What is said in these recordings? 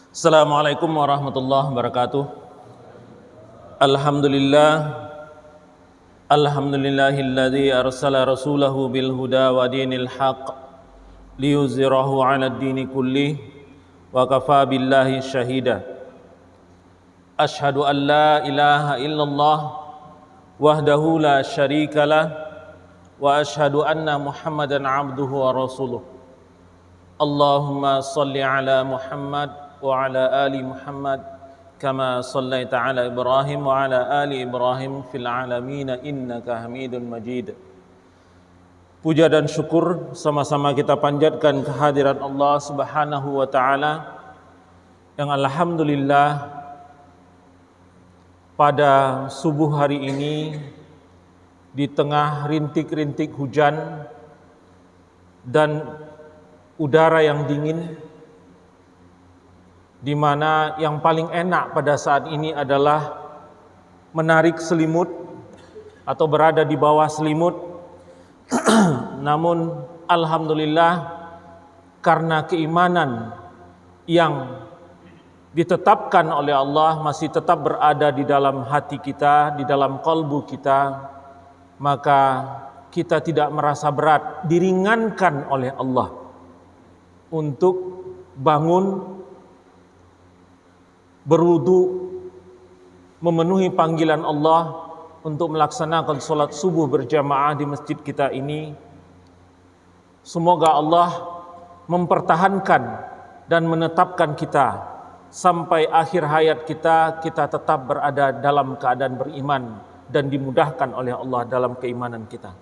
Assalamualaikum warahmatullahi wabarakatuh. Alhamdulillahilladzi arsala rasulahu bil huda wa dinil haqq liyuzhirahu 'alad dini kullih wa kafa billahi syahida. Asyhadu an la ilaha illallah wahdahu la syarikalah wa asyhadu anna Muhammadan 'abduhu wa rasuluh. Allahumma salli ala Muhammad wa ala ali Muhammad kama sallaita ala Ibrahim wa ala ali Ibrahim fil alamin innaka Hamidun Majid. Puja dan syukur sama-sama kita panjatkan kehadirat Allah Subhanahu wa taala yang alhamdulillah pada subuh hari ini di tengah rintik-rintik hujan dan udara yang dingin, di mana yang paling enak pada saat ini adalah menarik selimut atau berada di bawah selimut. Namun alhamdulillah karena keimanan yang ditetapkan oleh Allah masih tetap berada di dalam hati kita, di dalam kalbu kita, maka kita tidak merasa berat, diringankan oleh Allah untuk bangun, berwudu, memenuhi panggilan Allah untuk melaksanakan sholat subuh berjamaah di masjid kita ini. Semoga Allah mempertahankan dan menetapkan kita sampai akhir hayat kita tetap berada dalam keadaan beriman dan dimudahkan oleh Allah dalam keimanan kita.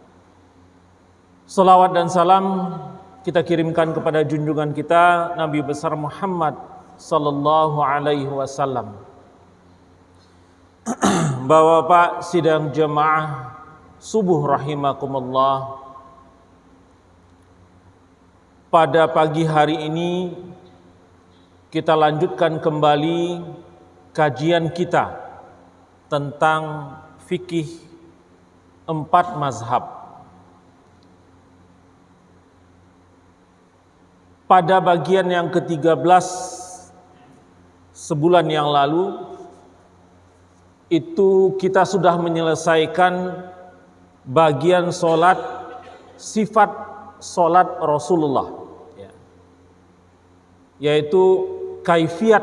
Salawat dan salam kita kirimkan kepada junjungan kita Nabi besar Muhammad sallallahu alaihi wasallam. Bapak-bapak sidang jemaah subuh rahimakumullah, pada pagi hari ini kita lanjutkan kembali kajian kita tentang fikih 4 mazhab. Pada bagian yang ke-13 sebulan yang lalu itu kita sudah menyelesaikan bagian solat, sifat solat Rasulullah, yaitu kaifiat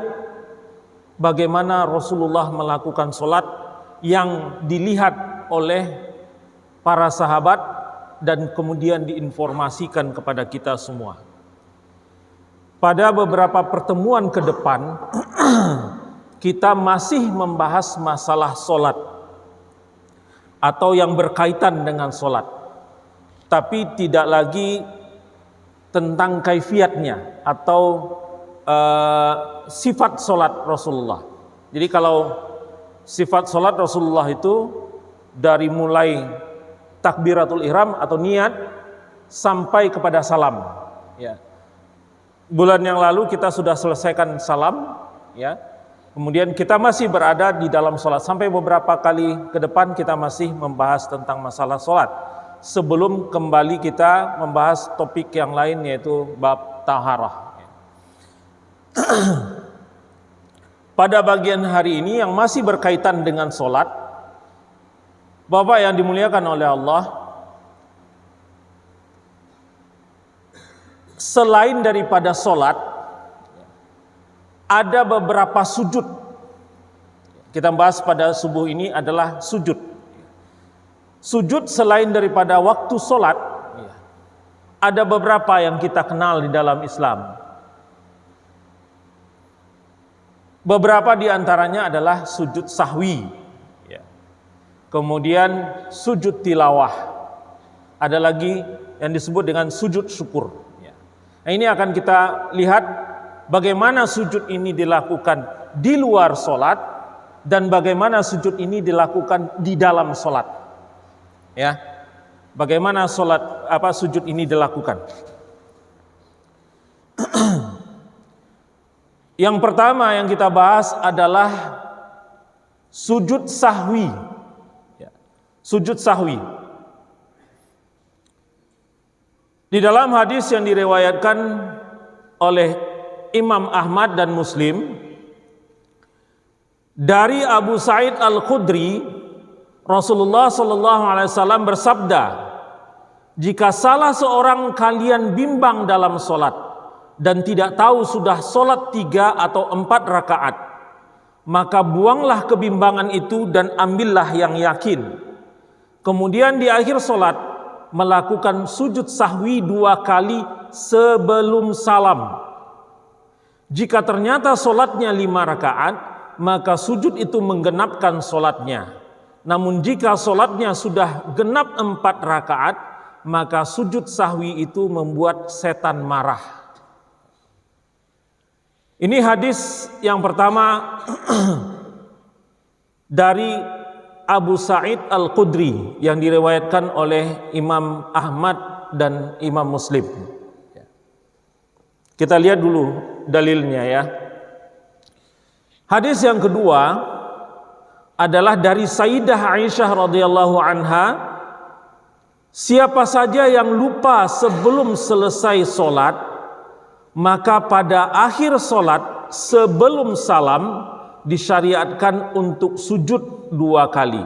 bagaimana Rasulullah melakukan solat yang dilihat oleh para sahabat dan kemudian diinformasikan kepada kita semua. Pada beberapa pertemuan ke depan kita masih membahas masalah solat atau yang berkaitan dengan solat, tapi tidak lagi tentang kaifiatnya atau sifat solat Rasulullah. Jadi kalau sifat solat Rasulullah itu dari mulai takbiratul ihram atau niat sampai kepada salam, ya. Bulan yang lalu kita sudah selesaikan salam, ya. Kemudian kita masih berada di dalam sholat sampai beberapa kali ke depan kita masih membahas tentang masalah sholat sebelum kembali kita membahas topik yang lain yaitu bab taharah. Pada bagian hari ini yang masih berkaitan dengan sholat, Bapak yang dimuliakan oleh Allah, selain daripada sholat, ada beberapa sujud. Kita bahas pada subuh ini adalah sujud. Sujud selain daripada waktu sholat, ada beberapa yang kita kenal di dalam Islam. Beberapa di antaranya adalah sujud sahwi, kemudian sujud tilawah, ada lagi yang disebut dengan sujud syukur. Nah, ini akan kita lihat bagaimana sujud ini dilakukan di luar sholat dan bagaimana sujud ini dilakukan di dalam sholat. Ya, bagaimana sujud ini dilakukan? Yang pertama yang kita bahas adalah sujud sahwi. Sujud sahwi. Di dalam hadis yang diriwayatkan oleh Imam Ahmad dan Muslim dari Abu Sa'id Al-Khudri, Rasulullah SAW bersabda, jika salah seorang kalian bimbang dalam solat dan tidak tahu sudah solat 3 atau 4 rakaat, maka buanglah kebimbangan itu dan ambillah yang yakin. Kemudian di akhir solat melakukan sujud sahwi 2 kali sebelum salam. Jika ternyata solatnya 5 rakaat, maka sujud itu menggenapkan solatnya. Namun jika solatnya sudah genap 4 rakaat, maka sujud sahwi itu membuat setan marah. Ini hadis yang pertama dari Abu Sa'id Al-Khudri yang diriwayatkan oleh Imam Ahmad dan Imam Muslim. Kita lihat dulu dalilnya ya. Hadis yang kedua adalah dari Sayyidah Aisyah radhiyallahu anha, siapa saja yang lupa sebelum selesai solat, maka pada akhir solat sebelum salam disyariatkan untuk sujud 2 kali.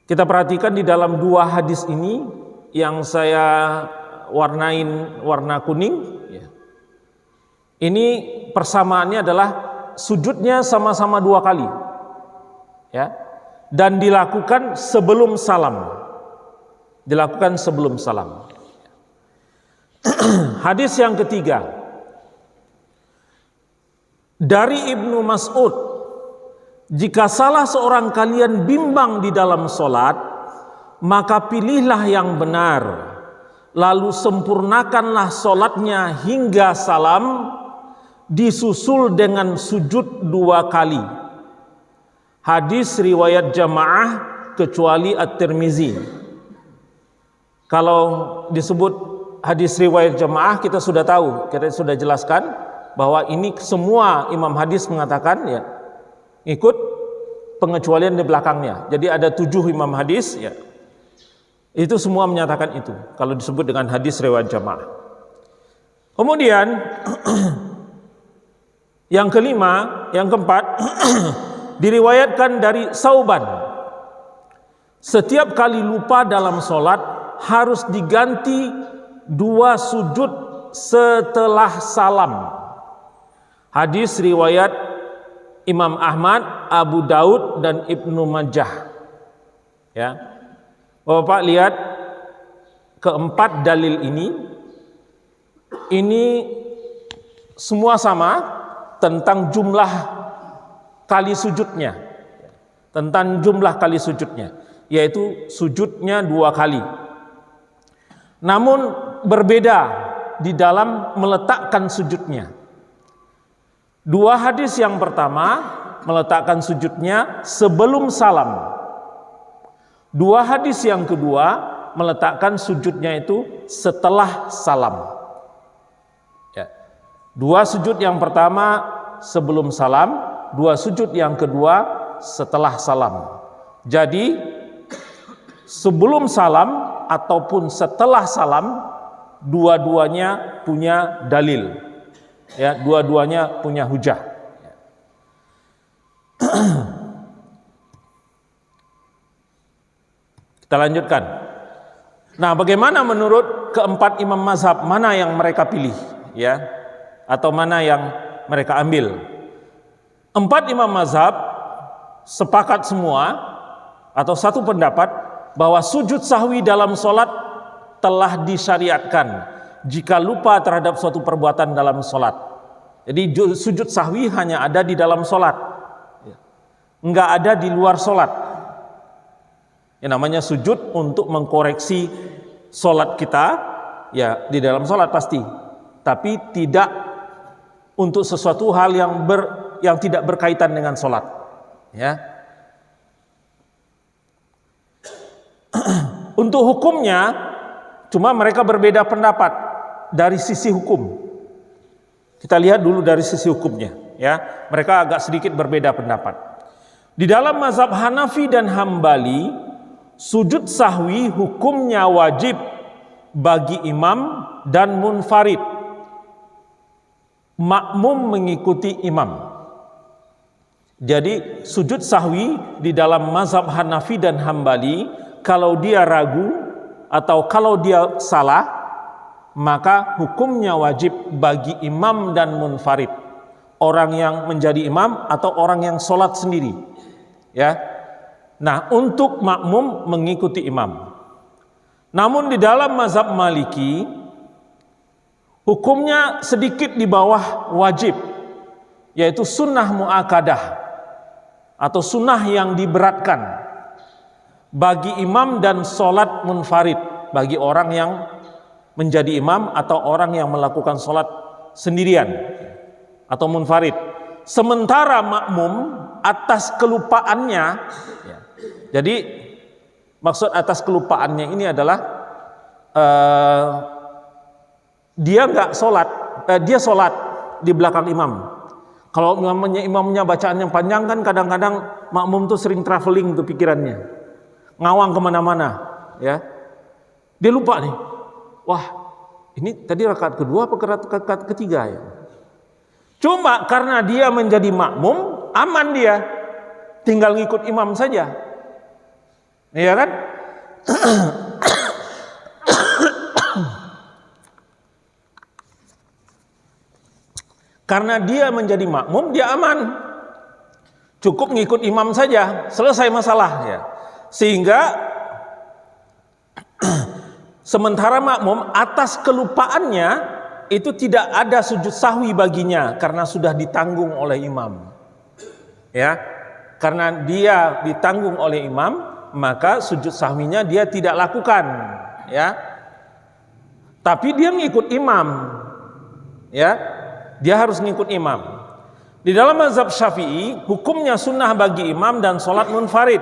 Kita perhatikan di dalam 2 hadis ini yang saya warnain warna kuning. Ini persamaannya adalah sujudnya sama-sama 2 kali, ya, dan dilakukan sebelum salam. Dilakukan sebelum salam. Hadis yang ketiga dari Ibnu Mas'ud, jika salah seorang kalian bimbang di dalam solat, maka pilihlah yang benar, lalu sempurnakanlah solatnya hingga salam, disusul dengan sujud 2 kali. Hadis riwayat jamaah kecuali At-Tirmizi. Kalau disebut hadis riwayat jamaah, kita sudah tahu, kita sudah jelaskan bahwa ini semua imam hadis mengatakan ya ikut pengecualian di belakangnya. Jadi ada 7 imam hadis ya, itu semua menyatakan itu kalau disebut dengan hadis riwayat jamaah. Kemudian yang kelima, yang keempat diriwayatkan dari Sauban, setiap kali lupa dalam solat harus diganti 2 sujud setelah salam. Hadis riwayat Imam Ahmad, Abu Daud dan Ibnu Majah. Ya, Bapak lihat keempat dalil ini semua sama tentang jumlah kali sujudnya, yaitu sujudnya 2 kali. Namun berbeda di dalam meletakkan sujudnya. 2 hadis yang pertama meletakkan sujudnya sebelum salam. 2 hadis yang kedua meletakkan sujudnya itu setelah salam. 2 sujud yang pertama sebelum salam, 2 sujud yang kedua setelah salam. Jadi sebelum salam ataupun setelah salam, dua-duanya punya dalil. Ya, dua-duanya punya hujah. Kita lanjutkan. Nah, bagaimana menurut keempat imam mazhab, mana yang mereka pilih, ya, atau mana yang mereka ambil? 4 imam mazhab sepakat semua atau satu pendapat bahwa sujud sahwi dalam solat telah disyariatkan jika lupa terhadap suatu perbuatan dalam solat. Jadi sujud sahwi hanya ada di dalam solat, enggak ada di luar solat. Yang namanya sujud untuk mengkoreksi solat kita, ya di dalam solat pasti, tapi tidak untuk sesuatu hal yang tidak berkaitan dengan solat, ya. Untuk hukumnya, cuma mereka berbeda pendapat dari sisi hukum. Kita lihat dulu dari sisi hukumnya, ya. Mereka agak sedikit berbeda pendapat. Di dalam mazhab Hanafi dan Hambali, sujud sahwi hukumnya wajib bagi imam dan munfarid. makmum mengikuti imam. Jadi sujud sahwi di dalam mazhab Hanafi dan Hambali, kalau dia ragu atau kalau dia salah, maka hukumnya wajib bagi imam dan munfarid, orang yang menjadi imam atau orang yang sholat sendiri, ya. Nah, untuk makmum mengikuti imam. Namun di dalam mazhab Maliki, hukumnya sedikit di bawah wajib, yaitu sunnah mu'akadah atau sunnah yang diberatkan bagi imam dan sholat munfarid, bagi orang yang menjadi imam atau orang yang melakukan sholat sendirian atau munfarid. Sementara makmum atas kelupaannya, jadi maksud atas kelupaannya ini adalah dia nggak sholat, dia sholat di belakang imam. Kalau imamnya bacaan yang panjang kan kadang-kadang makmum tuh sering traveling tuh pikirannya, ngawang kemana-mana, ya. Dia lupa nih, wah ini tadi rakaat kedua apa rakaat ketiga ya. Cuma karena dia menjadi makmum, aman dia, tinggal ngikut imam saja, iya kan? Karena dia menjadi makmum, dia aman, cukup ngikut imam saja, selesai masalah ya. Sehingga sementara makmum atas kelupaannya itu tidak ada sujud sahwi baginya karena sudah ditanggung oleh imam, ya. Karena dia ditanggung oleh imam, maka sujud sahwinya dia tidak lakukan, ya. Tapi dia ngikut imam, ya. Dia harus ngikut imam. Di dalam mazhab Syafi'i, hukumnya sunnah bagi imam dan sholat munfarid.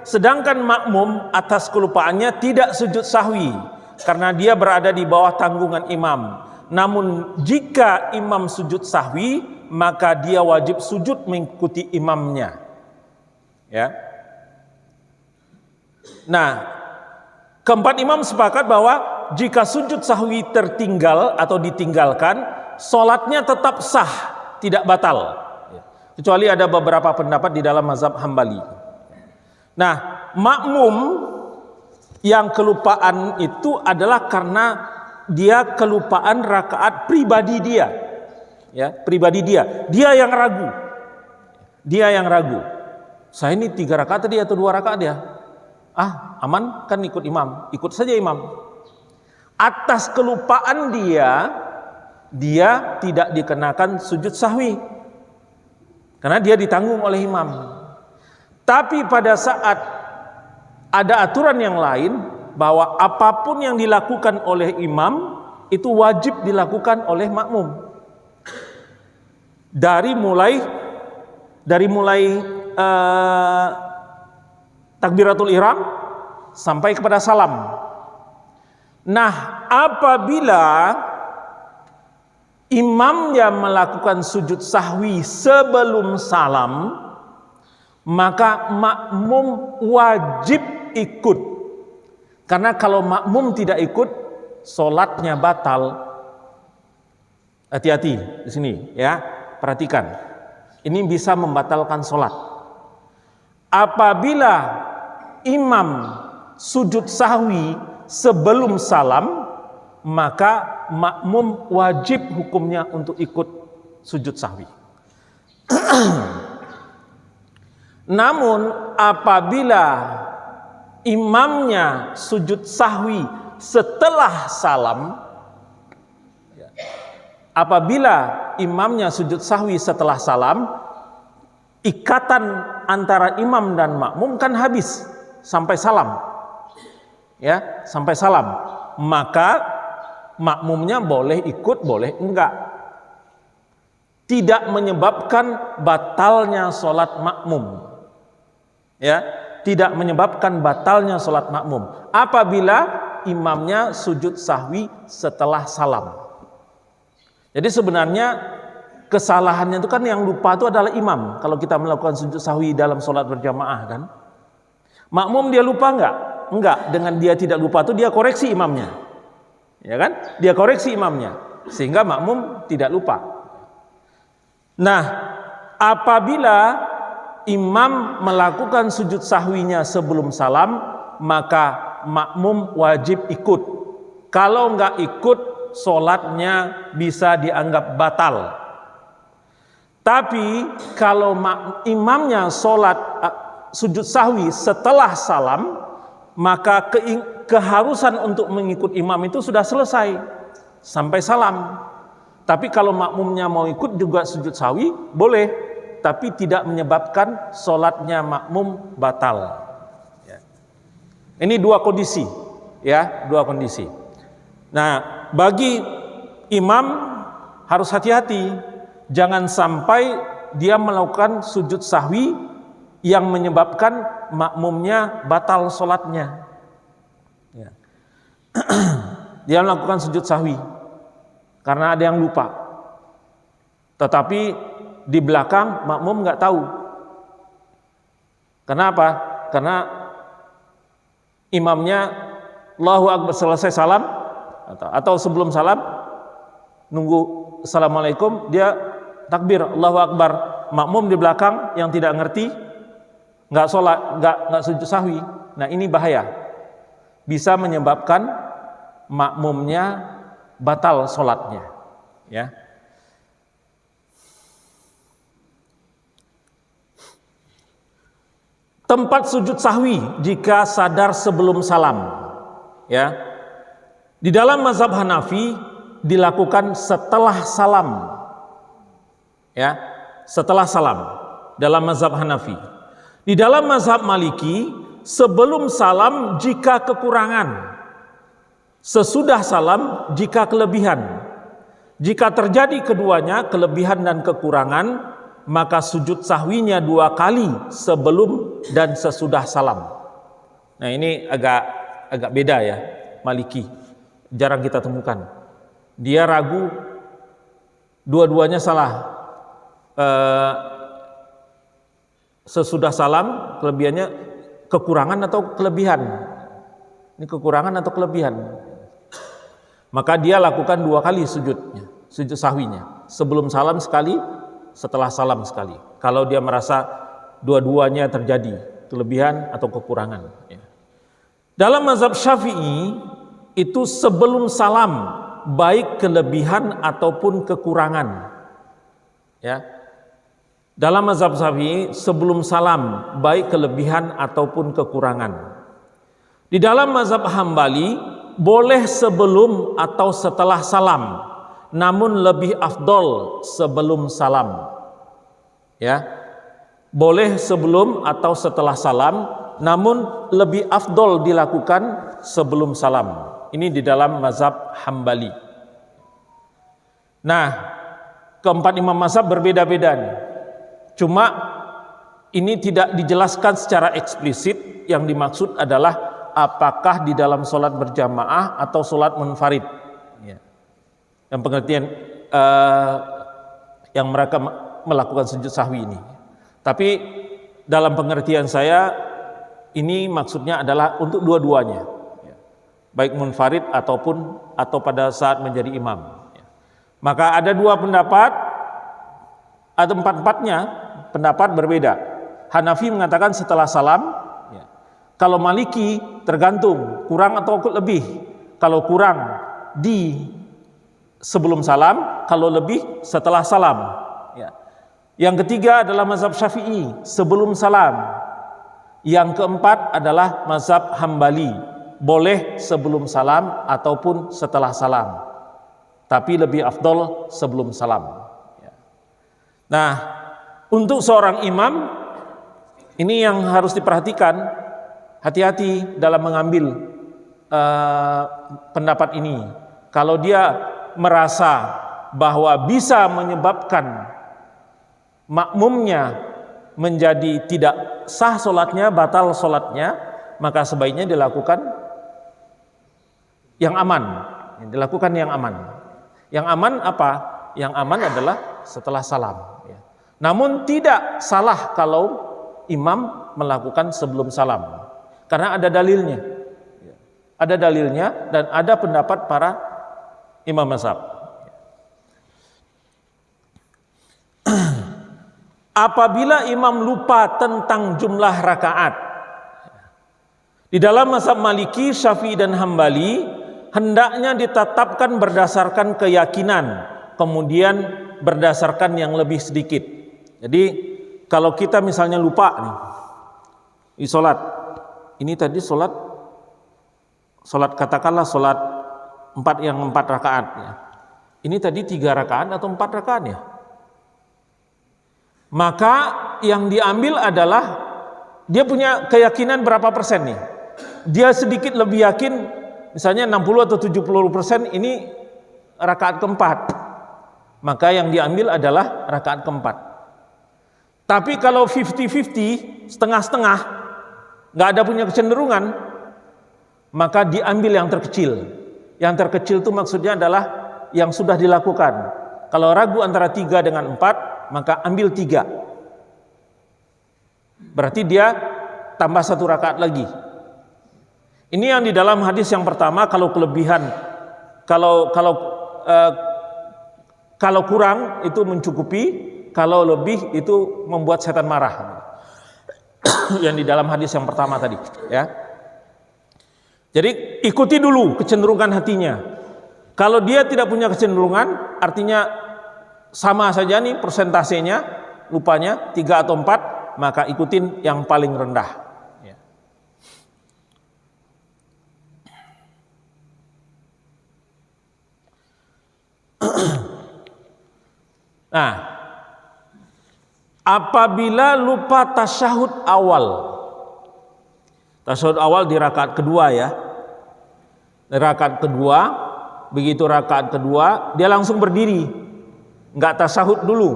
Sedangkan makmum atas kelupaannya tidak sujud sahwi karena dia berada di bawah tanggungan imam. Namun jika imam sujud sahwi, maka dia wajib sujud mengikuti imamnya. Ya. Nah, keempat imam sepakat bahwa jika sujud sahwi tertinggal atau ditinggalkan, sholatnya tetap sah, tidak batal, kecuali ada beberapa pendapat di dalam mazhab Hambali. Nah, makmum yang kelupaan itu adalah karena dia kelupaan rakaat pribadi dia, ya, pribadi dia yang ragu, saya ini 3 rakaat tadi atau 2 rakaat ya, aman kan ikut imam, ikut saja imam. Atas kelupaan dia tidak dikenakan sujud sahwi karena dia ditanggung oleh imam. Tapi pada saat ada aturan yang lain bahwa apapun yang dilakukan oleh imam itu wajib dilakukan oleh makmum, dari mulai takbiratul ihram sampai kepada salam. Nah, apabila imamnya melakukan sujud sahwi sebelum salam, maka makmum wajib ikut. Karena kalau makmum tidak ikut, sholatnya batal. Hati-hati di sini ya, perhatikan. Ini bisa membatalkan sholat. Apabila imam sujud sahwi sebelum salam, maka makmum wajib hukumnya untuk ikut sujud sahwi. Namun apabila imamnya sujud sahwi setelah salam, ikatan antara imam dan makmum kan habis sampai salam, ya, sampai salam. Maka makmumnya boleh ikut, boleh enggak. Tidak menyebabkan batalnya sholat makmum, ya, tidak menyebabkan batalnya sholat makmum apabila imamnya sujud sahwi setelah salam. Jadi sebenarnya kesalahannya itu kan yang lupa itu adalah imam. Kalau kita melakukan sujud sahwi dalam sholat berjamaah kan, makmum dia lupa enggak? Enggak. Dengan dia tidak lupa itu dia koreksi imamnya, ya kan? Dia koreksi imamnya sehingga makmum tidak lupa. Nah, apabila imam melakukan sujud sahwinya sebelum salam, maka makmum wajib ikut. Kalau nggak ikut, sholatnya bisa dianggap batal. Tapi kalau imamnya sholat sujud sahwi setelah salam, maka keharusan untuk mengikut imam itu sudah selesai sampai salam. Tapi kalau makmumnya mau ikut juga sujud sahwi, boleh, tapi tidak menyebabkan sholatnya makmum batal. Ya. Ini dua kondisi, ya, dua kondisi. Nah, bagi imam harus hati-hati, jangan sampai dia melakukan sujud sahwi yang menyebabkan makmumnya batal sholatnya. Ya. Dia melakukan sujud sahwi karena ada yang lupa, tetapi di belakang makmum nggak tahu. Kenapa? Karena imamnya Allahu Akbar selesai salam atau sebelum salam nunggu Assalamualaikum, dia takbir Allahu Akbar, makmum di belakang yang tidak ngerti nggak sholat, nggak sujud sahwi. Nah, ini bahaya, bisa menyebabkan makmumnya batal sholatnya, ya. Tempat sujud sahwi jika sadar sebelum salam, ya. Di dalam mazhab Hanafi dilakukan setelah salam, ya, setelah salam dalam mazhab Hanafi. Di dalam mazhab Maliki sebelum salam jika kekurangan, sesudah salam jika kelebihan. Jika terjadi keduanya, kelebihan dan kekurangan, maka sujud sahwinya 2 kali sebelum dan sesudah salam. Nah, ini agak beda ya, Maliki. Jarang kita temukan. Dia ragu dua-duanya salah. Sesudah salam kelebihannya kekurangan atau kelebihan. Ini kekurangan atau kelebihan. Maka dia lakukan 2 kali sujudnya, sujud sahwinya. Sebelum salam sekali, setelah salam sekali. Kalau dia merasa dua-duanya terjadi, kelebihan atau kekurangan. Ya. Dalam mazhab Syafi'i itu sebelum salam, baik kelebihan ataupun kekurangan. Ya. Dalam mazhab Syafi'i sebelum salam, baik kelebihan ataupun kekurangan. Di dalam mazhab Hambali boleh sebelum atau setelah salam, namun lebih afdol sebelum salam. Ya. Boleh sebelum atau setelah salam, namun lebih afdol dilakukan sebelum salam. Ini di dalam mazhab Hambali. Nah, keempat imam mazhab berbeda-beda nih. Cuma ini tidak dijelaskan secara eksplisit. Yang dimaksud adalah apakah di dalam sholat berjamaah atau sholat munfarid. Ya. Yang pengertian yang mereka melakukan sujud sahwi ini. Tapi dalam pengertian saya ini maksudnya adalah untuk dua-duanya, ya. Baik munfarid atau pada saat menjadi imam. Ya. Maka ada 2 pendapat, atau empat-empatnya pendapat berbeda. Hanafi mengatakan setelah salam. Kalau Maliki tergantung kurang atau lebih. Kalau kurang di sebelum salam, kalau lebih setelah salam. Ya. Yang ketiga adalah mazhab Syafi'i sebelum salam. Yang keempat adalah mazhab Hambali, boleh sebelum salam ataupun setelah salam. Tapi lebih afdol sebelum salam. Ya. Nah, untuk seorang imam ini yang harus diperhatikan. Hati-hati dalam mengambil pendapat ini. Kalau dia merasa bahwa bisa menyebabkan makmumnya menjadi tidak sah sholatnya, batal sholatnya, maka sebaiknya dilakukan yang aman. Dilakukan yang aman. Yang aman apa? Yang aman adalah setelah salam. Namun tidak salah kalau imam melakukan sebelum salam. Karena ada dalilnya. Ada dalilnya dan ada pendapat para imam mazhab. apabila imam lupa tentang jumlah rakaat. Di dalam mazhab Maliki, Syafi'i dan Hambali hendaknya ditetapkan berdasarkan keyakinan, kemudian berdasarkan yang lebih sedikit. Jadi kalau kita misalnya lupa nih di sholat, ini tadi sholat katakanlah sholat 4 rakaat ya. Ini tadi 3 rakaat atau 4 rakaat ya. Maka yang diambil adalah dia punya keyakinan berapa persen nih. Dia sedikit lebih yakin, misalnya 60 atau 70% ini rakaat keempat. Maka yang diambil adalah rakaat keempat. Tapi kalau 50-50, setengah-setengah, nggak ada punya kecenderungan, maka diambil yang terkecil. Yang terkecil itu maksudnya adalah yang sudah dilakukan. Kalau ragu antara 3 dengan 4, maka ambil 3. Berarti dia tambah 1 rakaat lagi. Ini yang di dalam hadis yang pertama, kalau kelebihan, kalau kurang itu mencukupi, kalau lebih itu membuat setan marah. Yang di dalam hadis yang pertama tadi, ya. Jadi ikuti dulu kecenderungan hatinya. Kalau dia tidak punya kecenderungan, artinya sama saja nih persentasenya, lupanya 3 atau 4, maka ikutin yang paling rendah. Ya. Nah, apabila lupa tasyahud awal di rakaat kedua ya, di rakaat kedua, begitu rakaat kedua dia langsung berdiri, nggak tasyahud dulu,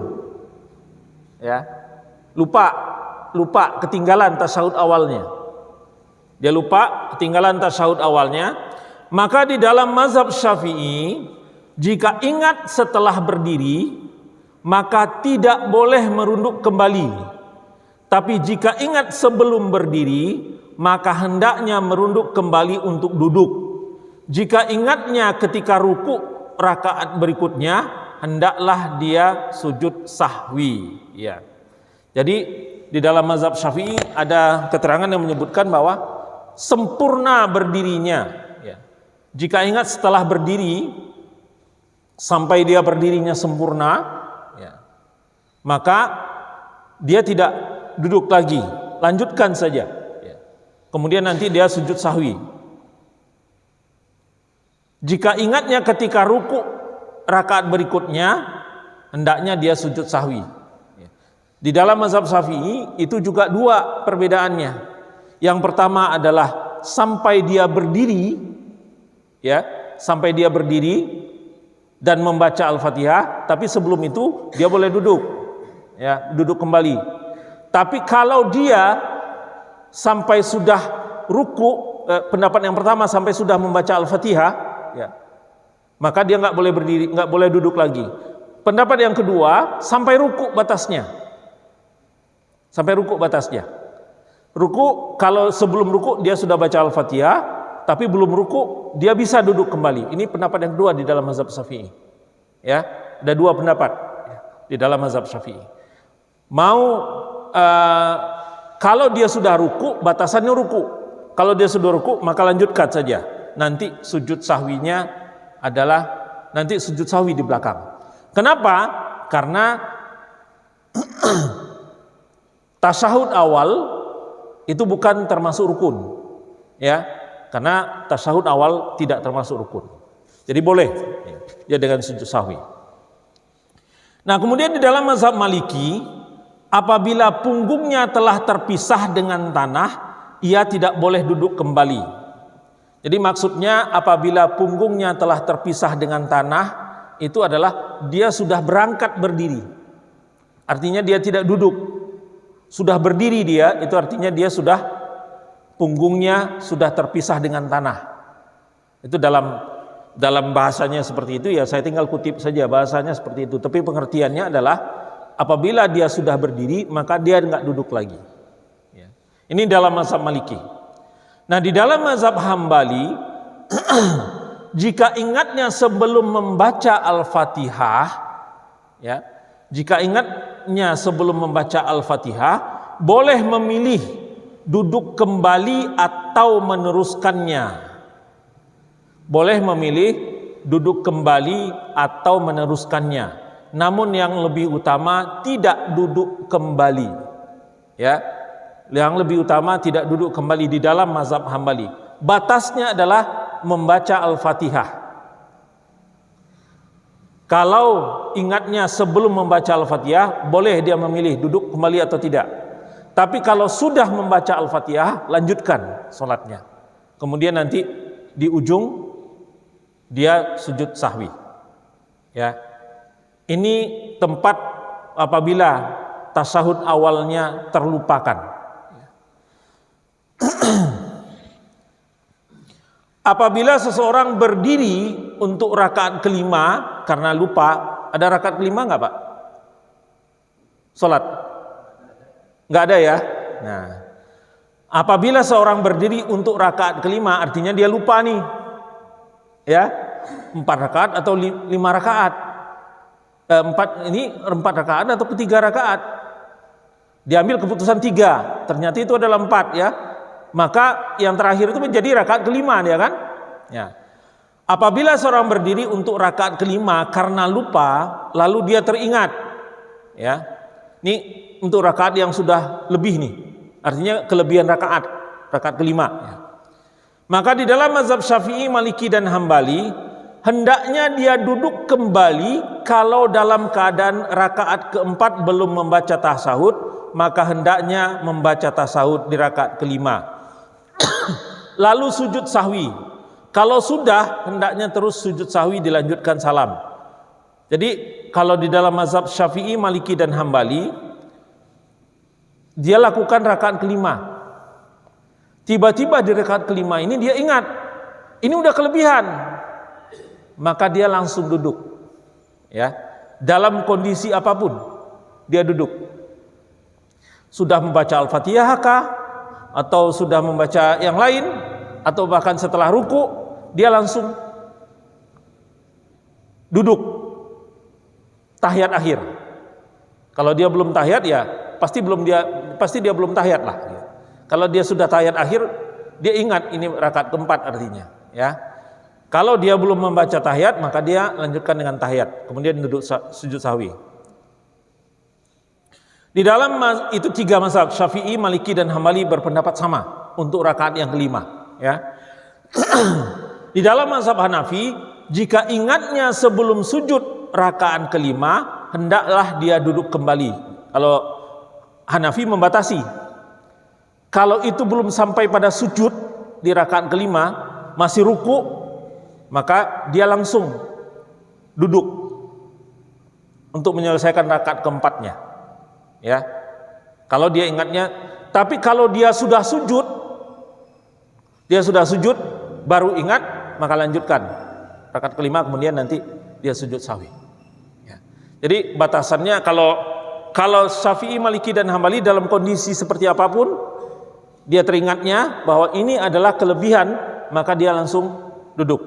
ya, lupa ketinggalan tasyahud awalnya, dia lupa ketinggalan tasyahud awalnya, maka di dalam mazhab Syafi'i jika ingat setelah berdiri maka tidak boleh merunduk kembali. Tapi jika ingat sebelum berdiri, maka hendaknya merunduk kembali untuk duduk. Jika ingatnya ketika ruku rakaat berikutnya, hendaklah dia sujud sahwi. Ya. Jadi di dalam mazhab Syafi'i ada keterangan yang menyebutkan bahwa sempurna berdirinya. Ya. Jika ingat setelah berdiri sampai dia berdirinya sempurna, maka dia tidak duduk lagi, lanjutkan saja. Kemudian nanti dia sujud sahwi. Jika ingatnya ketika ruku rakaat berikutnya, hendaknya dia sujud sahwi. Di dalam mazhab Syafi'i itu juga 2 perbedaannya. Yang pertama adalah sampai dia berdiri, ya, sampai dia berdiri dan membaca Al-Fatihah, tapi sebelum itu dia boleh duduk. Ya, duduk kembali. Tapi kalau dia sampai sudah ruku, pendapat yang pertama sampai sudah membaca Al-Fatihah, ya, maka dia nggak boleh berdiri, nggak boleh duduk lagi. Pendapat yang kedua sampai ruku batasnya, sampai ruku batasnya. Ruku, kalau sebelum ruku dia sudah baca Al-Fatihah, tapi belum ruku dia bisa duduk kembali. Ini pendapat yang kedua di dalam mazhab Syafi'i. Ya, ada 2 pendapat di dalam mazhab Syafi'i. Kalau dia sudah ruku, batasannya ruku. Kalau dia sudah ruku, maka lanjutkan saja. Nanti sujud sahwinya adalah nanti sujud sahwi di belakang. Kenapa? Karena tasyahud awal itu bukan termasuk rukun, ya. Karena tasyahud awal tidak termasuk rukun. Jadi boleh ya dengan sujud sahwi. Nah, kemudian di dalam mazhab Maliki, apabila punggungnya telah terpisah dengan tanah, ia tidak boleh duduk kembali. Jadi maksudnya apabila punggungnya telah terpisah dengan tanah, itu adalah dia sudah berangkat berdiri. Artinya dia tidak duduk. Sudah berdiri dia, itu artinya dia sudah, punggungnya sudah terpisah dengan tanah. Itu dalam bahasanya seperti itu, ya saya tinggal kutip saja bahasanya seperti itu. Tapi pengertiannya adalah apabila dia sudah berdiri, maka dia enggak duduk lagi. Ya. Ini dalam mazhab Maliki. Nah, di dalam mazhab Hambali, jika ingatnya sebelum membaca Al-Fatihah, ya, Jika ingatnya sebelum membaca Al-Fatihah, boleh memilih duduk kembali atau meneruskannya. Boleh memilih duduk kembali atau meneruskannya. Namun yang lebih utama tidak duduk kembali. Ya. Yang lebih utama tidak duduk kembali di dalam mazhab Hambali. Batasnya adalah membaca Al-Fatihah. Kalau ingatnya sebelum membaca Al-Fatihah, boleh dia memilih duduk kembali atau tidak. Tapi kalau sudah membaca Al-Fatihah, lanjutkan sholatnya. Kemudian nanti di ujung dia sujud sahwi. Ya, ini tempat apabila tasyahud awalnya terlupakan. Apabila seseorang berdiri untuk rakaat kelima karena lupa, ada rakaat kelima nggak Pak? Sholat? Nggak ada ya? Nah, apabila seorang berdiri untuk rakaat kelima, artinya dia lupa nih, ya, 4 rakaat atau 5 rakaat, 4 rakaat atau 3 rakaat, diambil keputusan 3, ternyata itu adalah 4 ya. Maka yang terakhir itu menjadi rakaat kelima, ya kan? Ya. Apabila seorang berdiri untuk rakaat kelima karena lupa, lalu dia teringat, ya, ini untuk rakaat yang sudah lebih nih, artinya kelebihan rakaat kelima. Ya. Maka di dalam mazhab Syafi'i, Maliki dan Hambali, hendaknya dia duduk kembali kalau dalam keadaan rakaat keempat belum membaca tasyahud, maka hendaknya membaca tasyahud di rakaat kelima. Lalu sujud sahwi. Kalau sudah, hendaknya terus sujud sahwi dilanjutkan salam. Jadi kalau di dalam mazhab Syafi'i, Maliki dan Hambali, dia lakukan rakaat kelima. Tiba-tiba di rakaat kelima ini dia ingat, ini udah kelebihan. Maka dia langsung duduk. Ya, dalam kondisi apapun dia duduk. Sudah membaca Al-Fatihah kah? Atau sudah membaca yang lain, atau bahkan setelah ruku dia langsung duduk tahiyat akhir. Kalau dia belum tahiyat, ya pasti dia belum tahiyat lah. Kalau dia sudah tahiyat akhir, dia ingat ini rakaat keempat artinya, ya. Kalau dia belum membaca tahiyat, maka dia lanjutkan dengan tahiyat, kemudian duduk sujud sahwi. Di dalam itu 3 mazhab, Syafi'i, Maliki dan Hambali berpendapat sama untuk rakaat yang kelima, ya. Di dalam mazhab Hanafi, jika ingatnya sebelum sujud rakaat kelima, hendaklah dia duduk kembali. Kalau Hanafi membatasi, kalau itu belum sampai pada sujud di rakaat kelima, masih ruku, maka dia langsung duduk untuk menyelesaikan rakaat keempatnya. Ya, kalau dia ingatnya. Tapi kalau dia sudah sujud baru ingat, maka lanjutkan rakaat kelima, kemudian nanti dia sujud sahwi. Ya. Jadi batasannya kalau Syafi'i, Maliki dan Hambali dalam kondisi seperti apapun, dia teringatnya bahwa ini adalah kelebihan, maka dia langsung duduk.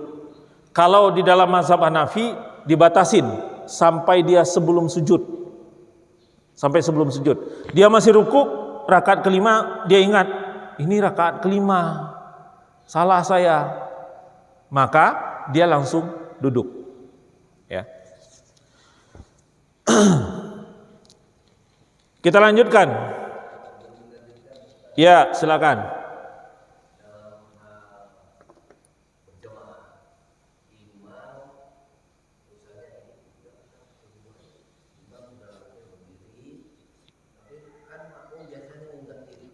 Kalau di dalam mazhab Hanafi dibatasin sampai dia sebelum sujud. Sampai sebelum sujud. Dia masih rukuk, rakaat kelima, dia ingat, ini rakaat kelima, salah saya. Maka dia langsung duduk. Ya. Kita lanjutkan. Ya, silakan.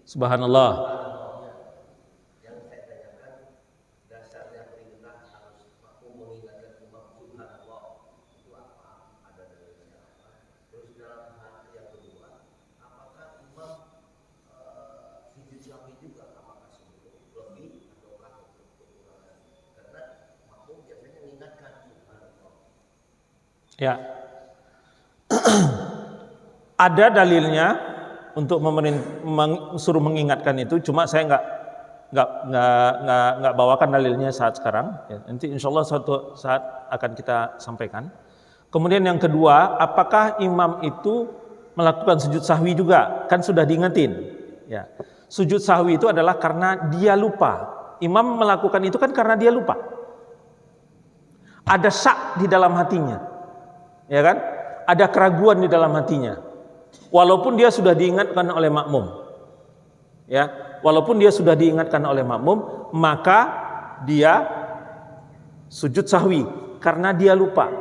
Subhanallah. Yang saya tanyakan, dasarnya perintah harus makmum mengingatkan imam subhanallah itu apa? Ada dalilnya apa? Terus dalam hal yang kedua, apakah imam sujud sahwi juga apakah lebih ataukah kekurangan? Karena makmum biasanya mengingatkan subhanallah. Ya. Ada dalilnya untuk suruh mengingatkan itu, cuma saya nggak bawakan dalilnya saat sekarang. Ya, nanti insya Allah suatu saat akan kita sampaikan. Kemudian yang kedua, apakah imam itu melakukan sujud sahwi juga? Kan sudah diingetin. Ya. Sujud sahwi itu adalah karena dia lupa. Imam melakukan itu kan karena dia lupa. Ada syak di dalam hatinya. Ya kan? Ada keraguan di dalam hatinya. Walaupun dia sudah diingatkan oleh makmum. Ya, walaupun dia sudah diingatkan oleh makmum, maka dia sujud sahwi karena dia lupa.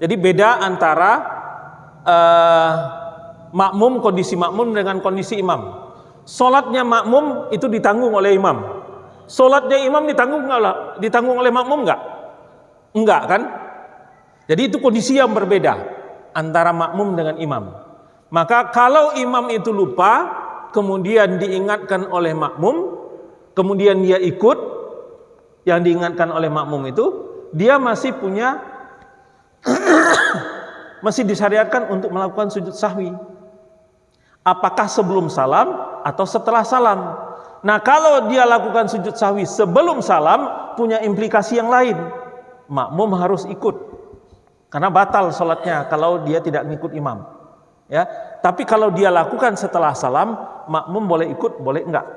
Jadi beda antara makmum, kondisi makmum dengan kondisi imam. Salatnya makmum itu ditanggung oleh imam. Salatnya imam ditanggung oleh makmum enggak? Enggak kan? Jadi itu kondisi yang berbeda antara makmum dengan imam. Maka kalau imam itu lupa, kemudian diingatkan oleh makmum, kemudian dia ikut, yang diingatkan oleh makmum itu, dia masih punya masih disyariatkan untuk melakukan sujud sahwi. Apakah sebelum salam atau setelah salam? Nah, kalau dia lakukan sujud sahwi sebelum salam, punya implikasi yang lain. Makmum harus ikut, karena batal sholatnya kalau dia tidak ngikut imam. Ya, tapi kalau dia lakukan setelah salam, makmum boleh ikut, boleh enggak.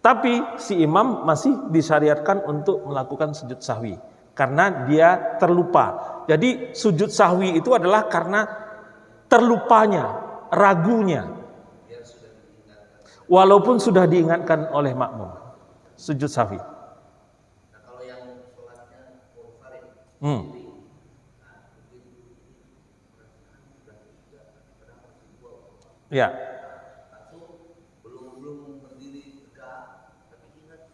Tapi si imam masih disyariatkan untuk melakukan sujud sahwi karena dia terlupa. Jadi sujud sahwi itu adalah karena terlupanya, ragunya. Walaupun sudah diingatkan oleh makmum. Sujud sahwi. Nah, kalau yang sholatnya munfarid, ya. belum berdiri tegak, tapi ingat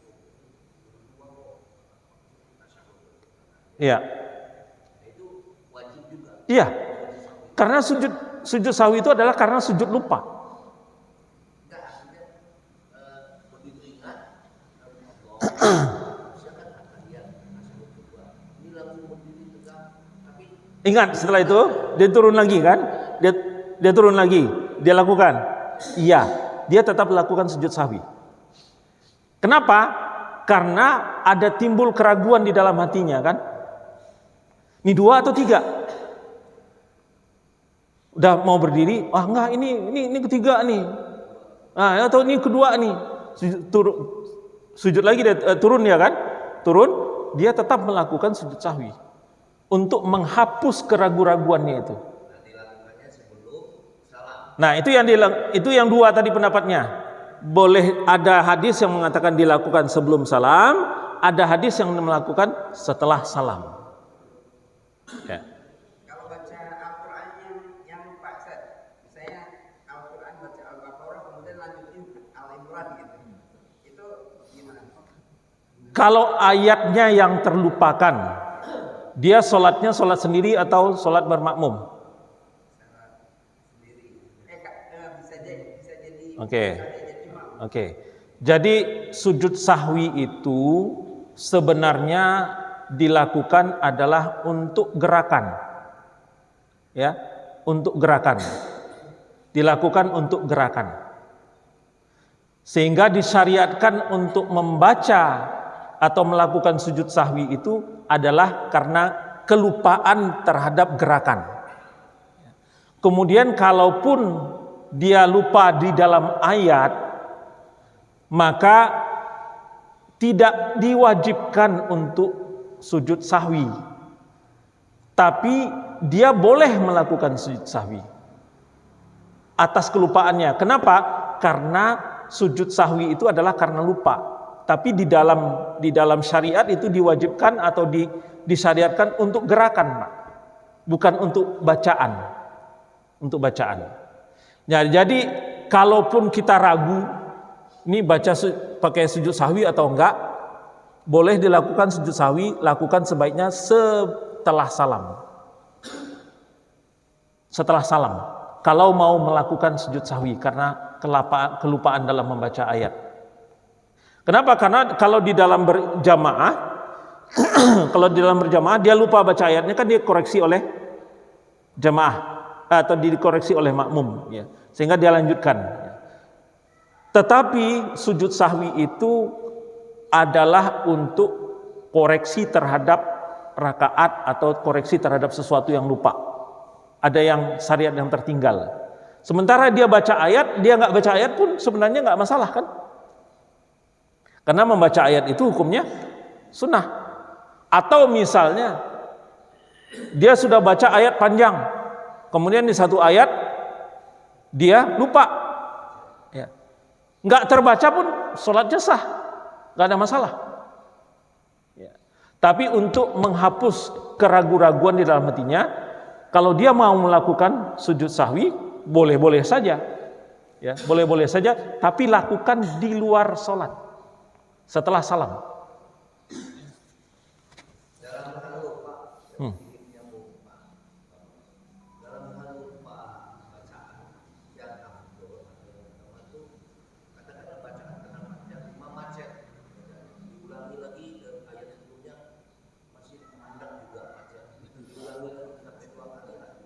Iya. itu wajib juga. Iya. Karena sujud sahwi itu adalah karena sujud lupa. Enggak, artinya begitu ingat silakan kalian ini langsung berdiri tegak, tapi Ingat setelah itu dia turun lagi kan? Dia turun lagi, dia lakukan. Iya, dia tetap lakukan sujud sahwi. Kenapa? Karena ada timbul keraguan di dalam hatinya kan? Ini 2 atau 3? Udah mau berdiri, enggak, ini ketiga nih. Nah, atau ini kedua nih. Sujud lagi dia turun ya kan? Turun, dia tetap melakukan sujud sahwi untuk menghapus keraguan-raguannya itu. Nah, itu yang 2 tadi pendapatnya. Boleh ada hadis yang mengatakan dilakukan sebelum salam, ada hadis yang melakukan setelah salam. Ya. Kalau baca Al-Quran yang lupa, misalnya Al-Quran baca Al-Baqarah kemudian lanjutin Al-Imran gitu, itu gimana? Kalau ayatnya yang terlupakan, dia sholatnya sholat sendiri atau sholat bermakmum? Bisa jadi. Oke. Jadi sujud sahwi itu sebenarnya dilakukan adalah untuk gerakan. Ya, untuk gerakan. Dilakukan untuk gerakan. Sehingga disyariatkan untuk membaca atau melakukan sujud sahwi itu adalah karena kelupaan terhadap gerakan. Kemudian kalaupun dia lupa di dalam ayat, maka tidak diwajibkan untuk sujud sahwi, tapi dia boleh melakukan sujud sahwi atas kelupaannya. Kenapa? Karena sujud sahwi itu adalah karena lupa, tapi di dalam syariat itu diwajibkan atau disyariatkan untuk gerakan, bukan untuk bacaan. Untuk bacaan. Ya, jadi kalaupun kita ragu ini baca pakai sujud sahwi atau enggak, boleh dilakukan sujud sahwi, lakukan sebaiknya setelah salam. Setelah salam. Kalau mau melakukan sujud sahwi karena kelupaan dalam membaca ayat. Kenapa? Karena kalau di dalam berjamaah dia lupa baca ayatnya, kan dia koreksi oleh jamaah atau dikoreksi oleh makmum ya, sehingga dia lanjutkan. Tetapi sujud sahwi itu adalah untuk koreksi terhadap rakaat atau koreksi terhadap sesuatu yang lupa. ada yang syariat yang tertinggal. Sementara dia baca ayat, dia nggak baca ayat pun sebenarnya nggak masalah kan? Karena membaca ayat itu hukumnya sunnah. Atau misalnya dia sudah baca ayat panjang, kemudian di satu ayat dia lupa, ya. Nggak terbaca pun sholatnya sah, nggak ada masalah. Ya. Tapi untuk menghapus keraguan-raguan di dalam hatinya, kalau dia mau melakukan sujud sahwi, boleh-boleh saja, ya, boleh-boleh saja, tapi lakukan di luar sholat setelah salam. Dalam hal lupa, dalam hal lupa bacaan yang afdol itu katakanlah bacaan yang macet, diulangi lagi dan ayat sebelumnya masih mandang juga macet, diulangi lagi sampai 2 kali lagi.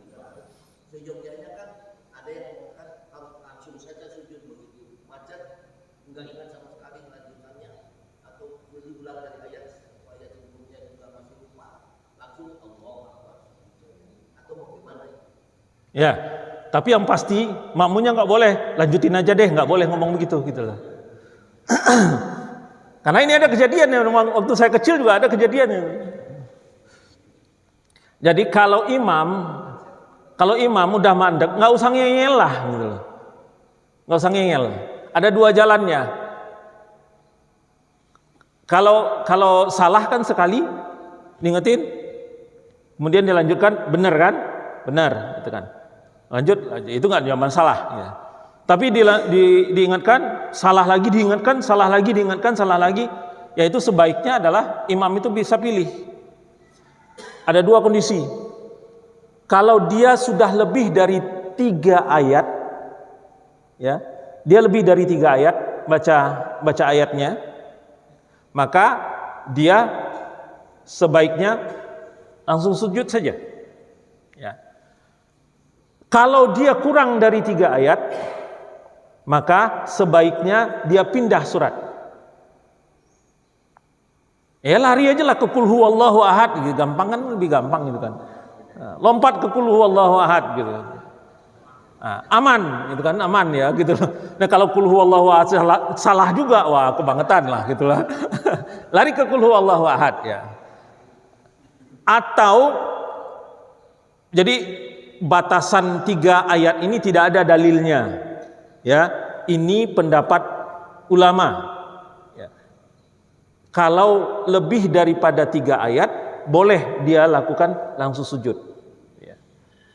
Seyogyanya kan ada yang mengatakan harus langsung saja sujud begitu macet, enggak ingat sama sekali lanjutannya, atau diulang dari ayat sebelumnya juga masih lupa, langsung Allah Akbar, atau bagaimana? Ya, tapi yang pasti makmunya nggak boleh lanjutin aja deh, nggak boleh ngomong begitu gitu loh. Karena ini ada kejadian ya, waktu saya kecil juga ada kejadian ya. Jadi kalau imam udah mandek, nggak usah ngeyel lah gitu loh. Nggak usah ngeyel. Ada 2 jalannya. Kalau salah kan sekali diingetin, kemudian dilanjutkan, benar kan? Benar, gitu kan. Lanjut, itu nggak ada masalah. Ya. Tapi diingatkan, salah lagi diingatkan, salah lagi diingatkan, salah lagi. Yaitu sebaiknya adalah imam itu bisa pilih. Ada 2 kondisi. Kalau dia sudah lebih dari 3 ayat, ya, dia lebih dari 3 ayat baca ayatnya, maka dia sebaiknya langsung sujud saja. Ya. Kalau dia kurang dari 3 ayat, maka sebaiknya dia pindah surat. Ya lari aja lah ke Qul huwallahu ahad, gitu. Gampang kan, lebih gampang gitu kan. Lompat ke Qul huwallahu ahad gitu. Nah, aman gitu kan, aman ya gitu. Nah kalau Qul huwallahu ahad salah juga, wah kebangetan lah gitulah. Lari ke Qul huwallahu ahad ya. Atau jadi batasan 3 ayat ini tidak ada dalilnya. Ya, ini pendapat ulama. Ya. Kalau lebih daripada 3 ayat, boleh dia lakukan langsung sujud. Ya.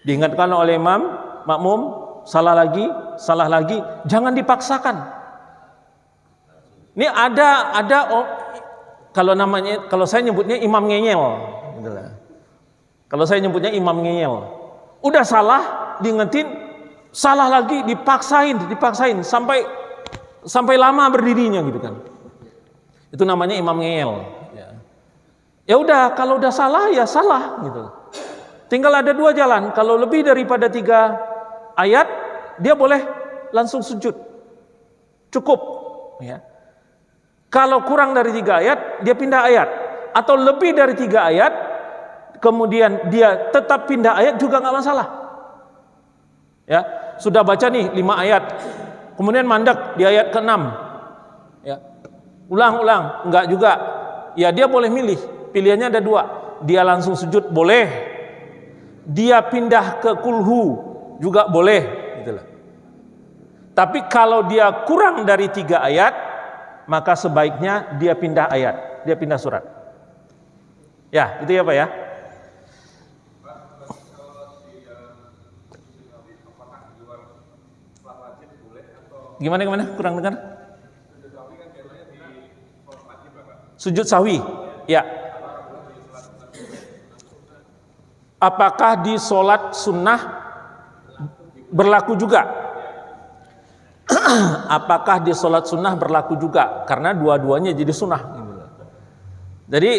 Diingatkan oleh imam, makmum, salah lagi, jangan dipaksakan. Ini ada kalau saya nyebutnya imam ngeyel, gitu lah. Kalau saya nyebutnya imam ngeyel. Udah salah, diingetin, salah lagi, dipaksain sampai lama berdirinya gitu kan. Itu namanya imam ngeyel. Ya udah, kalau udah salah ya salah gitu. Tinggal ada 2 jalan. Kalau lebih daripada 3 ayat, dia boleh langsung sujud. Cukup. Ya. Kalau kurang dari 3 ayat, dia pindah ayat. Atau lebih dari 3 ayat, kemudian dia tetap pindah ayat juga nggak masalah. Ya, sudah baca nih 5 ayat, kemudian mandek di ayat ke-6. Ya. Ulang, enggak juga. Ya dia boleh milih. Pilihannya ada 2. Dia langsung sujud boleh. Dia pindah ke kulhu juga boleh, gitu loh. Tapi kalau dia kurang dari 3 ayat, maka sebaiknya dia pindah ayat, dia pindah surat. Ya, itu ya Pak ya. Gimana? Kurang dengar? Sujud sahwi. Ya. Apakah di sholat sunnah berlaku juga? Apakah di sholat sunnah berlaku juga? Karena dua-duanya jadi sunnah. Jadi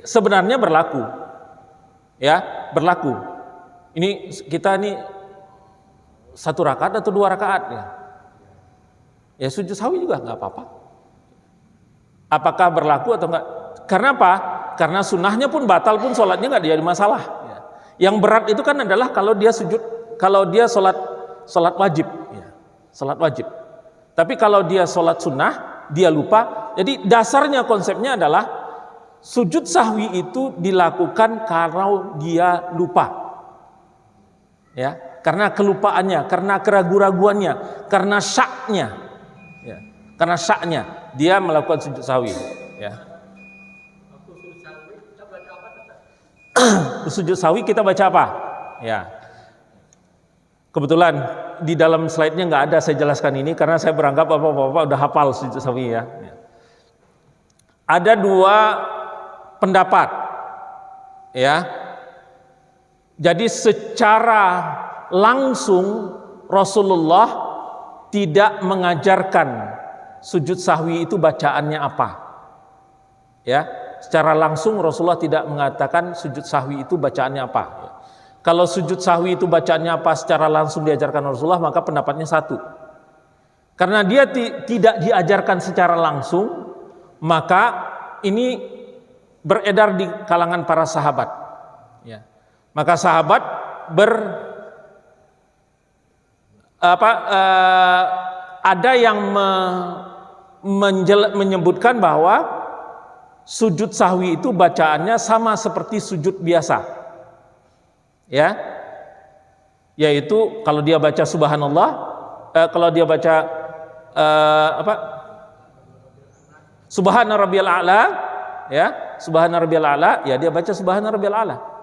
sebenarnya berlaku. Ya, berlaku. Ini kita ini 1 rakaat atau 2 rakaat ya. Ya sujud sahwi juga nggak apa-apa. Apakah berlaku atau enggak? Karena apa? Karena sunnahnya pun batal pun sholatnya nggak jadi masalah. Ya. Yang berat itu kan adalah kalau dia sujud, kalau dia sholat wajib, ya, sholat wajib. Tapi kalau dia sholat sunnah, dia lupa. Jadi dasarnya konsepnya adalah sujud sahwi itu dilakukan kalau dia lupa. Ya, karena kelupaannya, karena keraguan-raguannya, karena syaknya, ya, karena syaknya dia melakukan sujud sahwi. Ya. Sujud sahwi kita baca apa? Ya. Kebetulan di dalam slide-nya nggak ada saya jelaskan ini karena saya beranggap bapak-bapak udah hafal sujud sahwi ya. Ada dua pendapat, ya. Jadi secara langsung Rasulullah tidak mengajarkan sujud sahwi itu bacaannya apa. Ya, secara langsung Rasulullah tidak mengatakan sujud sahwi itu bacaannya apa. Kalau sujud sahwi itu bacaannya apa secara langsung diajarkan Rasulullah, maka pendapatnya satu. Karena dia tidak diajarkan secara langsung, maka ini beredar di kalangan para sahabat. Ya. Maka sahabat ada yang menyebutkan bahwa sujud sahwi itu bacaannya sama seperti sujud biasa, ya, yaitu kalau dia baca subhanallah, kalau dia baca subhana rabbiyal a'la, ya, subhana rabbiyal a'la, ya dia baca subhana rabbiyal a'la.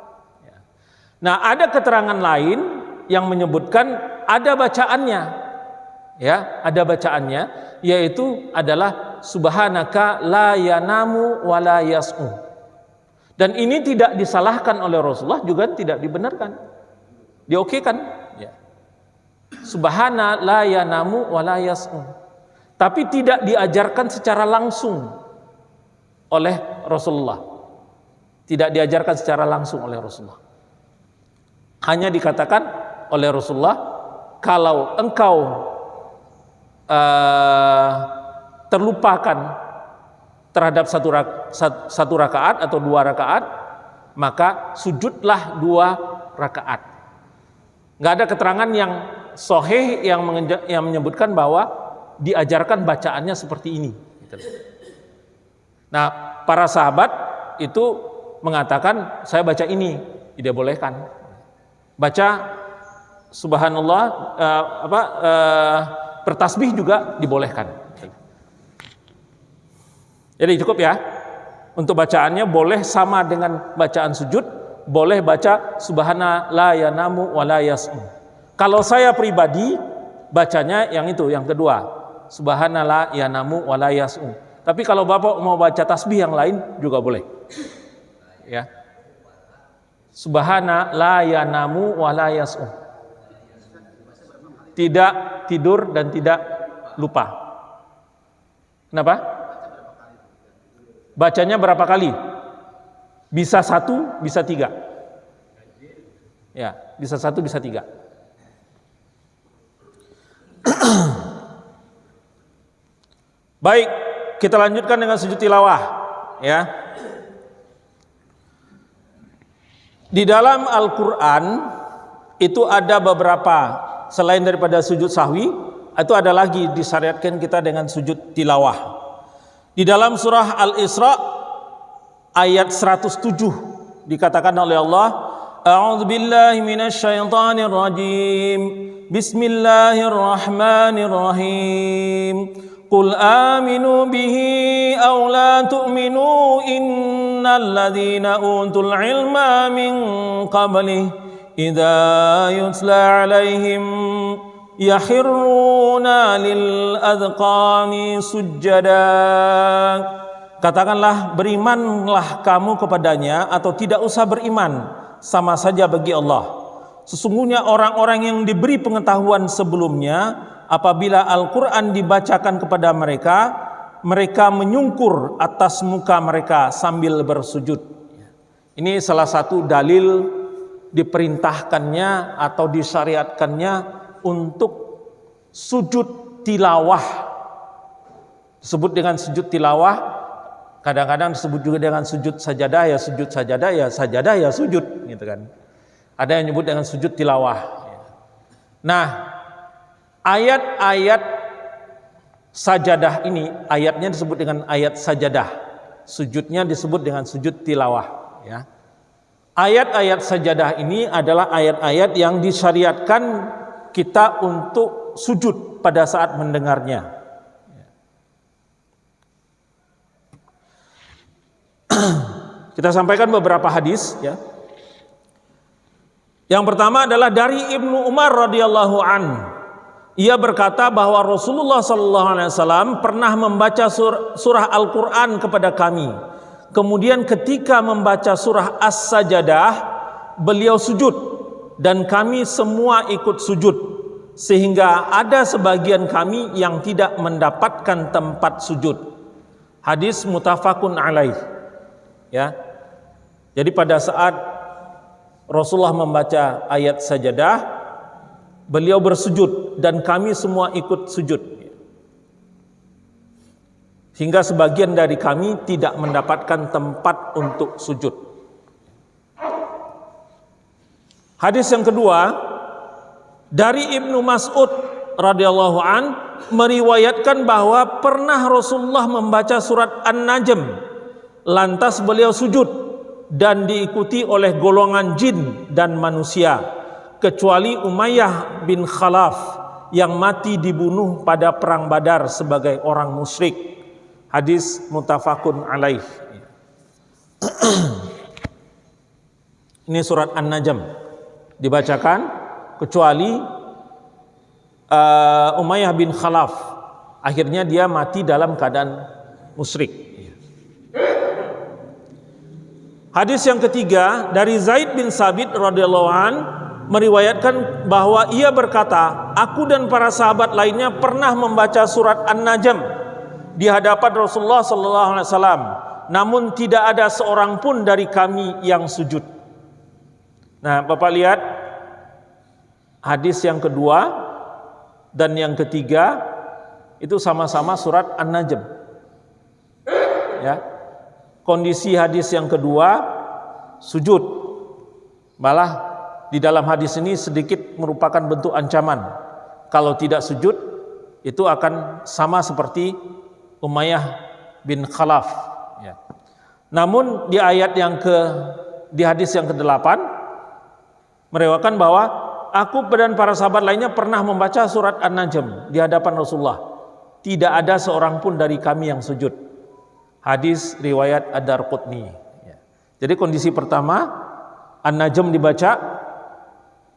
Nah, ada keterangan lain yang menyebutkan ada bacaannya, ya, ada bacaannya, yaitu adalah subhanaka la yanamu wa la yas'u. Dan ini tidak disalahkan oleh Rasulullah, juga tidak dibenarkan, diokekan, ya. Subhana la yanamu wa la yas'u. Tapi tidak diajarkan secara langsung oleh Rasulullah, tidak diajarkan secara langsung oleh Rasulullah. Hanya dikatakan oleh Rasulullah, kalau engkau terlupakan terhadap satu rakaat atau dua rakaat, maka sujudlah 2 rakaat. Nggak ada keterangan yang sahih yang menyebutkan bahwa diajarkan bacaannya seperti ini. Nah, para sahabat itu mengatakan saya baca ini, tidak bolehkan. Baca subhanallah, bertasbih juga dibolehkan. Jadi cukup ya. Untuk bacaannya boleh sama dengan bacaan sujud, boleh baca subhana la yanamu wa la yas'u. Kalau saya pribadi bacanya yang itu, yang kedua, subhana la yanamu wa la yas'u. Tapi kalau Bapak mau baca tasbih yang lain juga boleh. Ya. Subhana la yanamu wa la yas'u. Tidak tidur dan tidak lupa. Kenapa? Bacanya berapa kali? Bisa 1, bisa 3. Ya, bisa 1, bisa 3. Baik, kita lanjutkan dengan sujud tilawah, ya. Di dalam Al-Quran itu ada beberapa, selain daripada sujud sahwi, itu ada lagi disyariatkan kita dengan sujud tilawah. Di dalam surah Al-Isra ayat 107 dikatakan oleh Allah, A'udzu billahi minasy syaithanir rajim. Bismillahirrahmanirrahim. Qul aminu bihi aw la tu'minu innal ladzina utul ilma min qablih idza yutla alaihim yakhiruna lil adqani sujada. Katakanlah, berimanlah kamu kepadanya atau tidak usah beriman, sama saja bagi Allah. Sesungguhnya orang-orang yang diberi pengetahuan sebelumnya, apabila Al-Quran dibacakan kepada mereka, mereka menyungkur atas muka mereka sambil bersujud. Ini salah satu dalil diperintahkannya atau disyariatkannya untuk sujud tilawah. Disebut dengan sujud tilawah, kadang-kadang disebut juga dengan sujud sajadah, ya sujud sajadah, ya sajadah, ya sujud, gitu kan. Ada yang menyebut dengan sujud tilawah. Nah, ayat-ayat sajadah ini, ayatnya disebut dengan ayat sajadah, sujudnya disebut dengan sujud tilawah. Ya. Ayat-ayat sajadah ini adalah ayat-ayat yang disyariatkan kita untuk sujud pada saat mendengarnya. Kita sampaikan beberapa hadis, ya. Yang pertama adalah dari Ibnu Umar radhiyallahu an. Ia berkata bahwa Rasulullah sallallahu alaihi wasallam pernah membaca surah Al-Qur'an kepada kami. Kemudian ketika membaca surah As-Sajdah, beliau sujud dan kami semua ikut sujud, sehingga ada sebagian kami yang tidak mendapatkan tempat sujud. Hadis muttafaqun alaih. Ya. Jadi pada saat Rasulullah membaca ayat sajadah, beliau bersujud dan kami semua ikut sujud, hingga sebagian dari kami tidak mendapatkan tempat untuk sujud. Hadis yang kedua dari Ibnu Mas'ud radhiyallahu an meriwayatkan bahwa pernah Rasulullah membaca surat An-Najm, lantas beliau sujud dan diikuti oleh golongan jin dan manusia, kecuali Umayyah bin Khalaf yang mati dibunuh pada perang Badar sebagai orang musyrik. Hadis muttafaqun alaih. Ini surat An-Najm dibacakan kecuali Umayyah bin Khalaf, akhirnya dia mati dalam keadaan musyrik. Hadis yang ketiga dari Zaid bin Sabit radhiyallahu an meriwayatkan bahwa ia berkata, aku dan para sahabat lainnya pernah membaca surat An-Najm di hadapan Rasulullah sallallahu alaihi wasallam, namun tidak ada seorang pun dari kami yang sujud. Nah, Bapak lihat hadis yang kedua dan yang ketiga itu sama-sama surat An-Najm. Ya. Kondisi hadis yang kedua sujud, malah di dalam hadis ini sedikit merupakan bentuk ancaman. Kalau tidak sujud itu akan sama seperti Umayyah bin Khalaf. Ya. Namun di di hadis yang ke-8 meriwayatkan bahwa aku dan para sahabat lainnya pernah membaca surat An-Najm di hadapan Rasulullah. Tidak ada seorang pun dari kami yang sujud. Hadis riwayat Ad-Darqutni. Ya. Jadi kondisi pertama An-Najm dibaca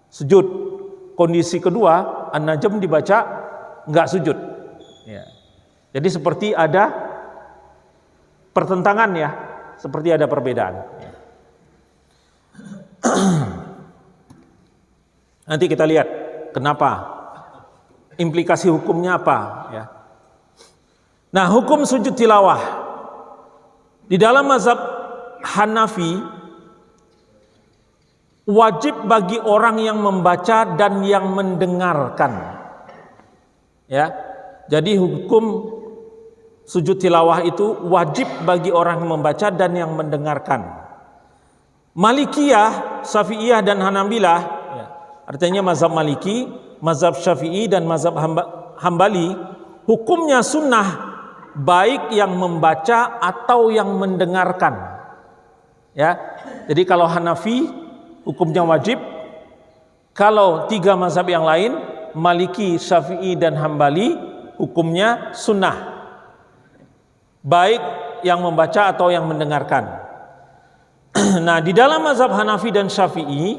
sujud. Kondisi kedua An-Najm dibaca enggak sujud. Ya. Jadi seperti ada pertentangan, ya, seperti ada perbedaan. Ya. Nanti kita lihat kenapa, implikasi hukumnya apa. Ya. Nah, hukum sujud tilawah di dalam mazhab Hanafi wajib bagi orang yang membaca dan yang mendengarkan. Ya. Jadi hukum sujud tilawah itu wajib bagi orang yang membaca dan yang mendengarkan. Malikiyah, Syafi'iyah dan Hanabilah, ya, artinya mazhab Maliki, mazhab Syafi'i dan mazhab Hambali, hukumnya sunnah baik yang membaca atau yang mendengarkan. Ya. Jadi kalau Hanafi hukumnya wajib, kalau tiga mazhab yang lain, Maliki, Syafi'i dan Hambali, hukumnya sunnah. Baik yang membaca atau yang mendengarkan. Nah, di dalam mazhab Hanafi dan Syafi'i,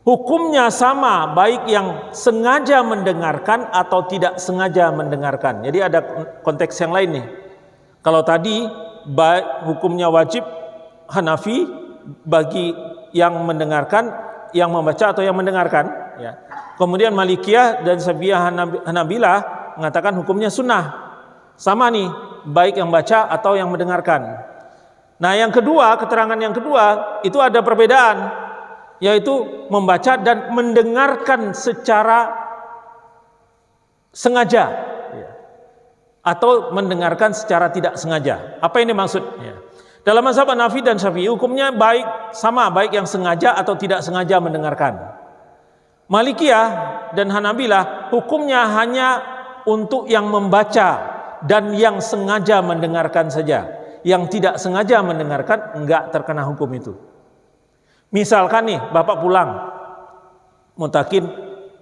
hukumnya sama baik yang sengaja mendengarkan atau tidak sengaja mendengarkan. Jadi ada konteks yang lain nih. Kalau tadi hukumnya wajib Hanafi bagi yang mendengarkan, yang membaca atau yang mendengarkan. Ya. Kemudian Malikiyah dan Syafi'iyah Hanabilah mengatakan hukumnya sunnah. Sama nih, baik yang baca atau yang mendengarkan. Nah, yang kedua, keterangan yang kedua itu ada perbedaan, yaitu membaca dan mendengarkan secara sengaja atau mendengarkan secara tidak sengaja. Apa ini maksudnya? Dalam mazhab Hanafi dan Syafi'i hukumnya baik sama, baik yang sengaja atau tidak sengaja mendengarkan. Malikiyah dan Hanabilah hukumnya hanya untuk yang membaca dan yang sengaja mendengarkan saja. Yang tidak sengaja mendengarkan enggak terkena hukum itu. Misalkan nih Bapak pulang, mutakin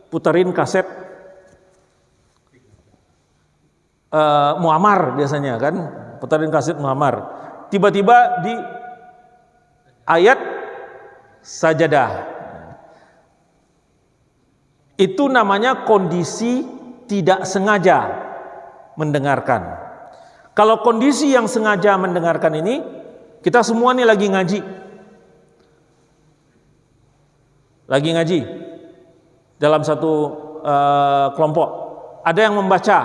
puterin kaset Muammar biasanya kan, puterin kaset Muammar. Tiba-tiba di ayat sajadah. Itu namanya kondisi tidak sengaja mendengarkan. Kalau kondisi yang sengaja mendengarkan ini, kita semua nih lagi ngaji. Lagi ngaji dalam satu kelompok. Ada yang membaca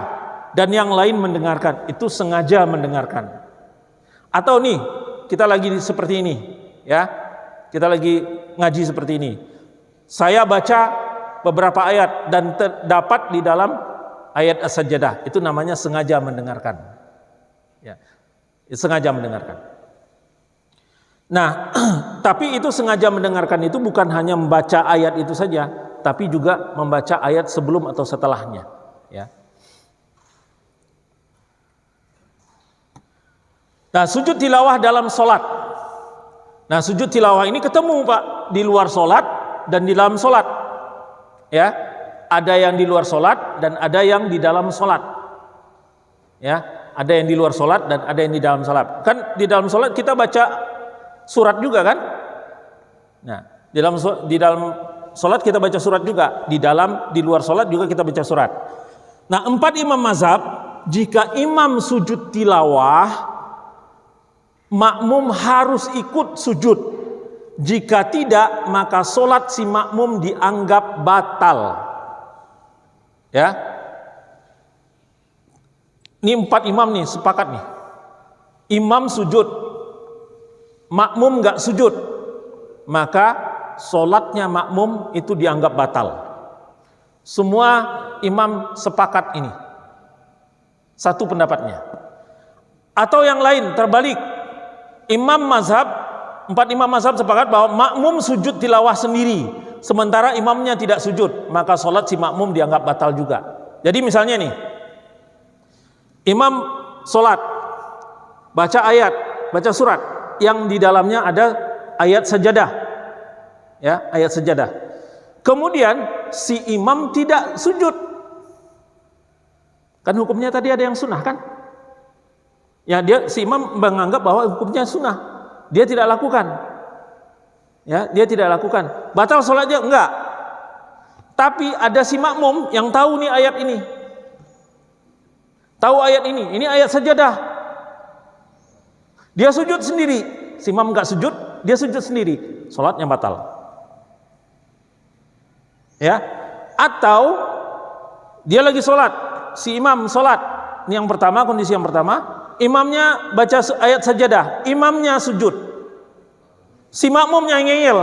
dan yang lain mendengarkan. Itu sengaja mendengarkan. Atau nih, kita lagi seperti ini, ya. Kita lagi ngaji seperti ini. Saya baca beberapa ayat dan terdapat di dalam ayat As-Sajdah. Itu namanya sengaja mendengarkan. Ya, sengaja mendengarkan. Nah, tapi itu sengaja mendengarkan itu bukan hanya membaca ayat itu saja, tapi juga membaca ayat sebelum atau setelahnya. Ya. Nah, sujud tilawah dalam solat. Nah, sujud tilawah ini ketemu Pak di luar solat dan di dalam solat. Ya, ada yang di luar solat dan ada yang di dalam solat. Ya, ada yang di luar solat dan ada yang di dalam solat. Kan di dalam solat kita baca surat juga kan? Nah, di dalam solat kita baca surat juga. Di luar solat juga kita baca surat. Nah, 4 imam mazhab, jika imam sujud tilawah, makmum harus ikut sujud. Jika tidak, maka solat si makmum dianggap batal. Ya, ini 4 imam nih sepakat nih. Imam sujud, makmum nggak sujud, maka solatnya makmum itu dianggap batal. Semua imam sepakat ini. Satu pendapatnya. Atau yang lain terbalik. Imam mazhab 4 imam mazhab sepakat bahwa makmum sujud tilawah sendiri, sementara imamnya tidak sujud, maka sholat si makmum dianggap batal juga. Jadi misalnya nih, imam sholat, baca ayat, baca surat, yang di dalamnya ada ayat sajadah, ya, ayat sajadah. Kemudian si imam tidak sujud, kan hukumnya tadi ada yang sunnah kan? Ya, si imam menganggap bahwa hukumnya sunnah. Dia tidak lakukan. Ya, dia tidak lakukan. Batal sholatnya enggak. Tapi ada si makmum yang tahu nih ayat ini. Tahu ayat ini. Ini ayat sajadah. Dia sujud sendiri. Si imam enggak sujud, dia sujud sendiri. Sholatnya batal. Ya. Atau dia lagi sholat. Si imam sholat. Ini yang pertama, kondisi yang pertama. Imamnya baca ayat sajadah, imamnya sujud. Si makmumnya ngeyel,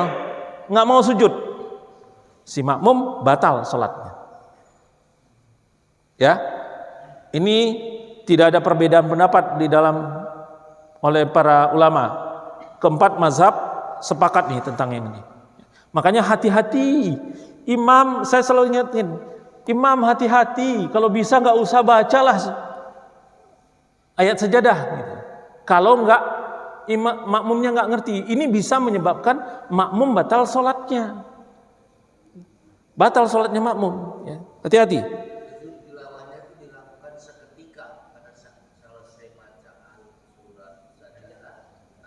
nggak mau sujud. Si makmum batal sholatnya. Ya, ini tidak ada perbedaan pendapat di dalam oleh para ulama. Keempat mazhab sepakat nih tentang ini. Makanya hati-hati, imam, saya selalu ingetin, imam hati-hati, kalau bisa nggak usah bacalah ayat sajadah gitu. Kalau enggak makmumnya enggak ngerti, ini bisa menyebabkan makmum batal sholatnya. Batal sholatnya makmum, ya. Hati-hati. Sujud tilawahnya itu dilakukan seketika pada saat selesai bacaan surat sajadah,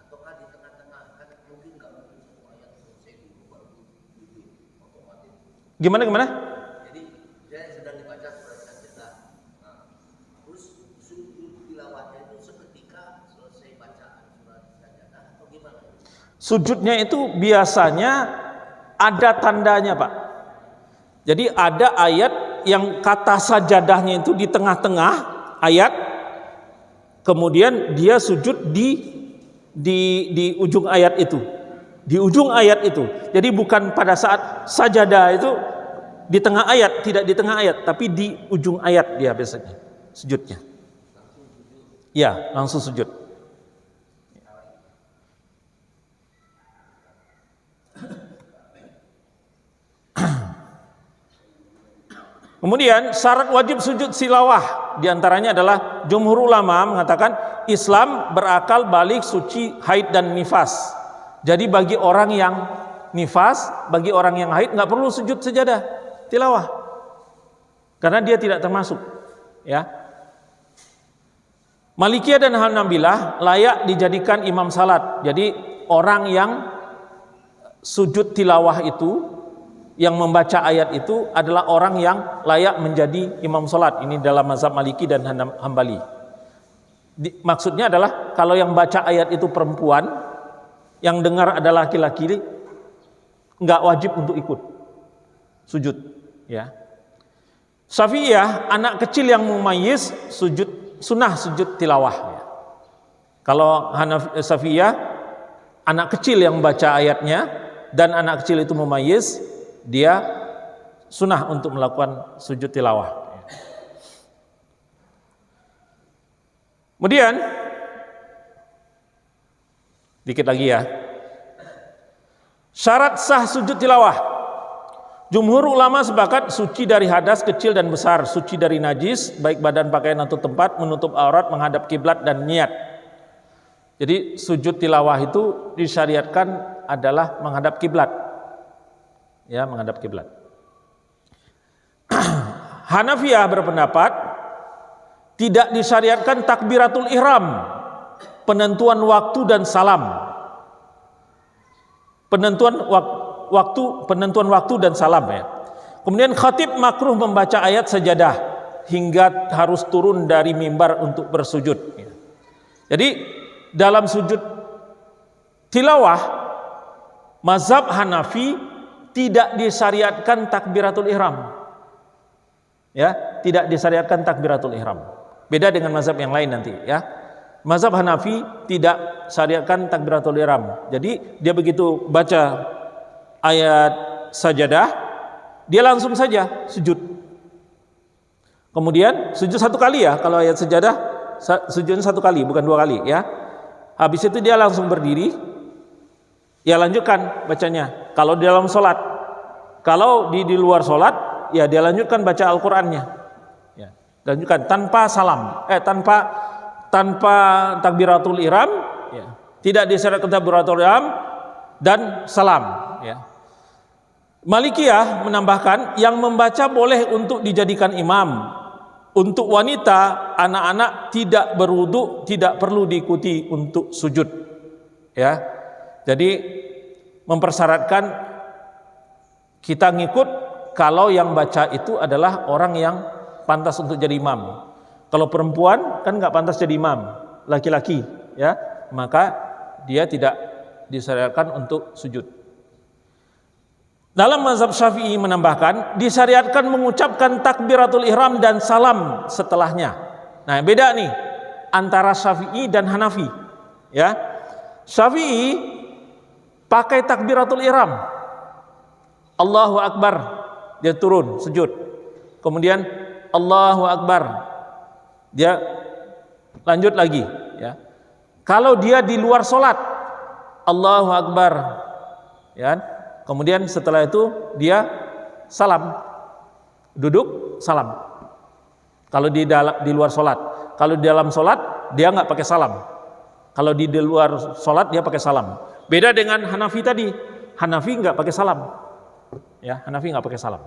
ataukah di tengah-tengah, kan mungkin nggak mungkin semua ayat selesai dulu baru duduk otomatis. Gimana? Jadi dia sedang dibaca surat sajadah. Nah, terus sujud tilawahnya itu seketika selesai bacaan surat sajadah atau gimana? Sujudnya itu biasanya ada tandanya, Pak. Jadi ada ayat yang kata sajadahnya itu di tengah-tengah ayat, kemudian dia sujud di ujung ayat itu, di ujung ayat itu. Jadi bukan pada saat sajadah itu di tengah ayat, tidak di tengah ayat, tapi di ujung ayat dia biasanya sujudnya. Ya, langsung sujud. Kemudian syarat wajib sujud tilawah diantaranya adalah jumhur ulama mengatakan Islam berakal, balik, suci, haid dan nifas. Jadi bagi orang yang nifas, bagi orang yang haid nggak perlu sujud sajadah tilawah karena dia tidak termasuk, ya. Malikiyah dan Hanabilah layak dijadikan imam salat. Jadi orang yang sujud tilawah itu, yang membaca ayat itu adalah orang yang layak menjadi imam salat. Ini dalam mazhab Maliki dan Hambali. Maksudnya adalah kalau yang baca ayat itu perempuan, yang dengar adalah laki-laki, nggak wajib untuk ikut sujud, ya. Syafi'iyah, anak kecil yang mumayyiz sunnah sujud tilawah, ya. Kalau Syafi'iyah, anak kecil yang baca ayatnya dan anak kecil itu mumayyiz, dia sunnah untuk melakukan sujud tilawah. Kemudian dikit lagi ya, syarat sah sujud tilawah. Jumhur ulama sepakat suci dari hadas kecil dan besar, suci dari najis baik badan, pakaian atau tempat, menutup aurat, menghadap kiblat dan niat. Jadi sujud tilawah itu disyariatkan adalah menghadap kiblat, ya, menghadap kiblat. Hanafiyah berpendapat tidak disyariatkan takbiratul ihram, penentuan waktu dan salam. Penentuan waktu dan salam, ya. Kemudian khatib makruh membaca ayat sajadah hingga harus turun dari mimbar untuk bersujud, ya. Jadi dalam sujud tilawah mazhab Hanafi tidak disyariatkan takbiratul ihram, ya, tidak disyariatkan takbiratul ihram. Beda dengan mazhab yang lain nanti, ya. Mazhab Hanafi tidak syariatkan takbiratul ihram. Jadi dia begitu baca ayat sajadah, dia langsung saja sujud. Kemudian sujud satu kali, ya. Kalau ayat sajadah sujudnya satu kali, bukan dua kali, ya. Habis itu dia langsung berdiri, ya, lanjutkan bacanya. Kalau di dalam sholat, kalau di luar sholat, ya dia lanjutkan baca Al-Qur'annya, ya. Lanjutkan tanpa salam, tanpa takbiratul ihram, ya. Tidak disyaratkan takbiratul ihram dan salam, ya. Malikiyah menambahkan yang membaca boleh untuk dijadikan imam. Untuk wanita, anak-anak tidak berwudu, tidak perlu diikuti untuk sujud, ya. Jadi mempersyaratkan kita ngikut kalau yang baca itu adalah orang yang pantas untuk jadi imam. Kalau perempuan kan nggak pantas jadi imam, laki-laki, ya, maka dia tidak disyariatkan untuk sujud. Dalam mazhab Syafi'i menambahkan disyariatkan mengucapkan takbiratul ihram dan salam setelahnya. Nah, beda nih antara Syafi'i dan Hanafi, ya. Syafi'i pakai takbiratul ihram, Allahu Akbar, dia turun sujud. Kemudian Allahu Akbar, dia lanjut lagi, ya. Kalau dia di luar sholat, Allahu Akbar, ya. Kemudian setelah itu dia salam, duduk salam. Kalau di luar sholat, kalau di dalam sholat dia nggak pakai salam. Kalau di luar sholat dia pakai salam. Beda dengan Hanafi tadi, Hanafi nggak pakai salam, ya, Hanafi nggak pakai salam.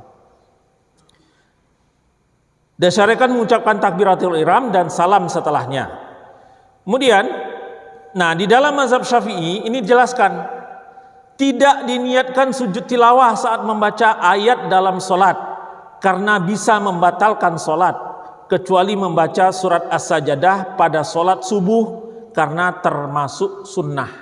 Disyariatkan mengucapkan takbiratul ihram dan salam setelahnya. Kemudian, nah di dalam mazhab Syafi'i ini jelaskan tidak diniatkan sujud tilawah saat membaca ayat dalam sholat karena bisa membatalkan sholat kecuali membaca surat As-Sajadah pada sholat subuh karena termasuk sunnah.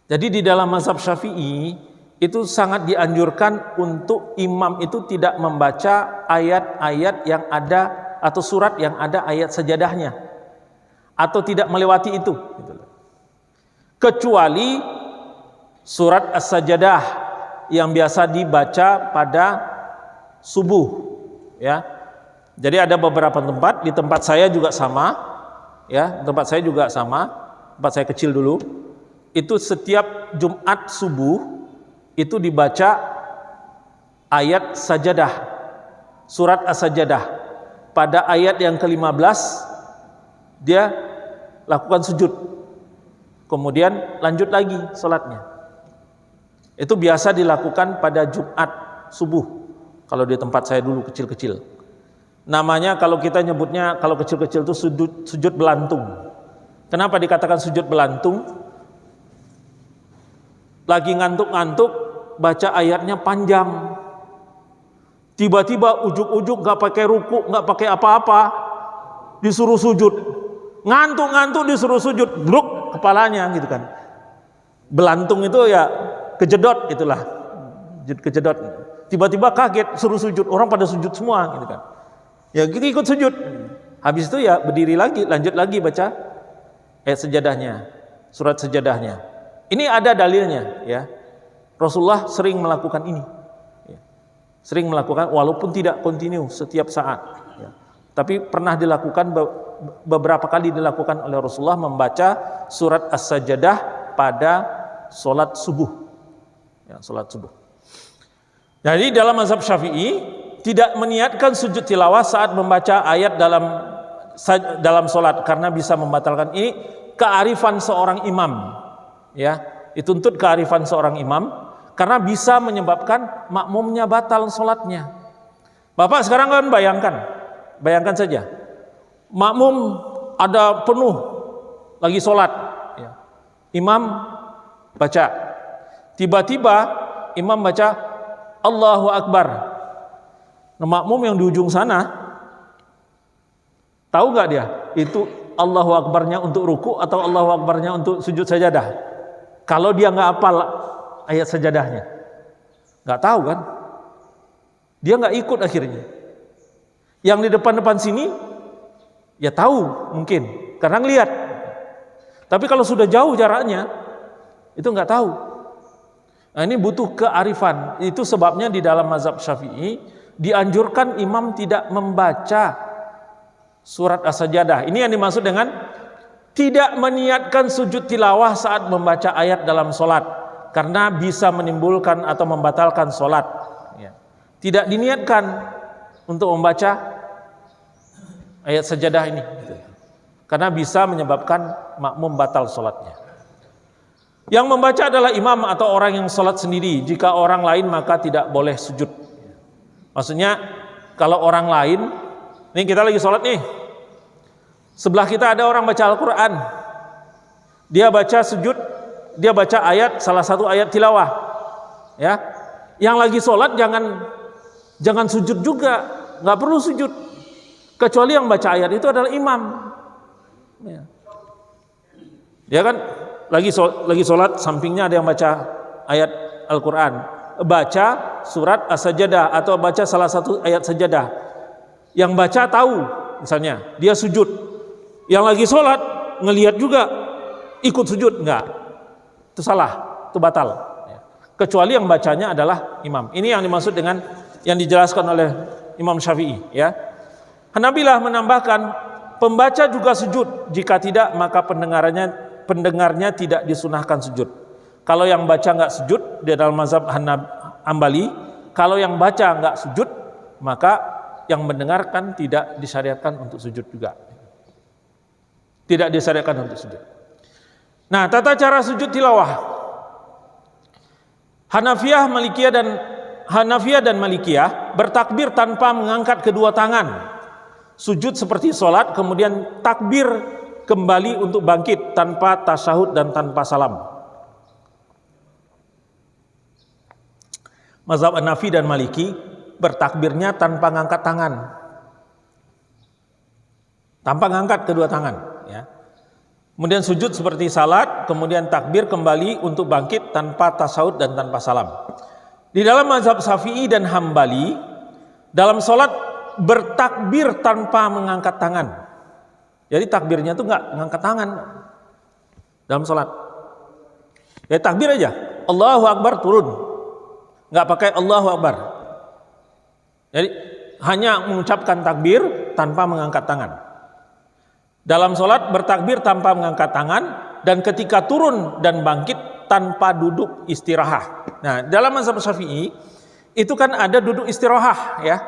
Jadi di dalam mazhab Syafi'i itu sangat dianjurkan untuk imam itu tidak membaca ayat-ayat yang ada atau surat yang ada ayat sajadahnya atau tidak melewati itu, kecuali surat As-Sajadah yang biasa dibaca pada subuh, ya. Jadi ada beberapa tempat, di tempat saya juga sama, ya, tempat saya juga sama, tempat saya kecil dulu, itu setiap Jumat subuh itu dibaca ayat sajadah surat As-Sajdah. Pada ayat yang ke-15 dia lakukan sujud. Kemudian lanjut lagi sholatnya. Itu biasa dilakukan pada Jumat subuh. Kalau di tempat saya dulu kecil-kecil. Namanya kalau kita nyebutnya kalau kecil-kecil itu sujud belantung. Kenapa dikatakan sujud belantung? Lagi ngantuk-ngantuk baca ayatnya panjang. Tiba-tiba ujuk-ujuk gak pakai ruku, gak pakai apa-apa, disuruh sujud. Ngantuk-ngantuk disuruh sujud, bruk kepalanya gitu kan. Belantung itu ya kejedot itulah. Kejedot. Tiba-tiba kaget suruh sujud, orang pada sujud semua gitu kan. Ya kita ikut sujud. Habis itu ya berdiri lagi, lanjut lagi baca ayat sejadahnya, surat sejadahnya. Ini ada dalilnya ya. Rasulullah sering melakukan ini. Sering melakukan walaupun tidak kontinu setiap saat ya. Tapi pernah dilakukan beberapa kali dilakukan oleh Rasulullah membaca surat As-Sajdah pada sholat subuh ya, sholat subuh. Jadi dalam mazhab Syafi'i tidak meniatkan sujud tilawah saat membaca ayat dalam sholat karena bisa membatalkan. Ini kearifan seorang imam ya, dituntut kearifan seorang imam karena bisa menyebabkan makmumnya batal sholatnya. Bapak sekarang kan bayangkan saja, makmum ada penuh lagi sholat, ya. Imam baca, tiba-tiba imam baca Allahu Akbar. Nah, makmum yang di ujung sana tahu nggak dia itu Allahu Akbarnya untuk ruku atau Allahu Akbarnya untuk sujud sajadah? Kalau dia nggak hafal ayat sajadahnya, nggak tahu kan, dia nggak ikut akhirnya. Yang di depan sini ya tahu mungkin karena ngelihat, tapi kalau sudah jauh jaraknya itu nggak tahu. Nah, ini butuh kearifan. Itu sebabnya di dalam mazhab Syafi'i dianjurkan imam tidak membaca surat As-Sajdah. Ini yang dimaksud dengan tidak meniatkan sujud tilawah saat membaca ayat dalam sholat karena bisa menimbulkan atau membatalkan sholat ya. Tidak diniatkan untuk membaca ayat sajadah ini gitu. Karena bisa menyebabkan makmum batal sholatnya. Yang membaca adalah imam atau orang yang sholat sendiri. Jika orang lain maka tidak boleh sujud. Maksudnya kalau orang lain, ini kita lagi sholat nih, sebelah kita ada orang baca Al-Quran, dia baca sujud, dia baca ayat, salah satu ayat tilawah ya. Yang lagi sholat jangan sujud juga, nggak perlu sujud, kecuali yang baca ayat itu adalah imam ya. Dia kan lagi sholat, sampingnya ada yang baca ayat Al-Quran, baca surat As-Sajdah atau baca salah satu ayat sajadah. Yang baca tahu, misalnya dia sujud, yang lagi sholat ngelihat juga ikut sujud, enggak, itu salah, itu batal ya. Kecuali yang bacanya adalah imam. Ini yang dimaksud dengan yang dijelaskan oleh Imam Syafi'i ya. Hanabilah menambahkan pembaca juga sujud, jika tidak maka pendengarnya tidak disunahkan sujud. Kalau yang baca nggak sujud di dalam mazhab Hambali, kalau yang baca nggak sujud maka yang mendengarkan tidak disyariatkan untuk sujud juga. Tidak disyariatkan untuk sujud. Nah, tata cara sujud tilawah. Hanafiyah dan Malikiyah bertakbir tanpa mengangkat kedua tangan. Sujud seperti sholat, kemudian takbir kembali untuk bangkit tanpa tasyahud dan tanpa salam. Mazhab Hanafi dan Maliki bertakbirnya tanpa ngangkat tangan, tanpa ngangkat kedua tangan ya. Kemudian sujud seperti salat, kemudian takbir kembali untuk bangkit tanpa tasyahud dan tanpa salam. Di dalam mazhab Syafi'i dan Hambali, dalam sholat bertakbir tanpa mengangkat tangan. Jadi takbirnya itu nggak ngangkat tangan dalam sholat. Ya takbir aja, Allahu Akbar turun, nggak pakai Allahu Akbar. Jadi hanya mengucapkan takbir tanpa mengangkat tangan. Dalam sholat bertakbir tanpa mengangkat tangan, dan ketika turun dan bangkit tanpa duduk istirahat. Nah, dalam mazhab Syafi'i itu kan ada duduk istirahat ya.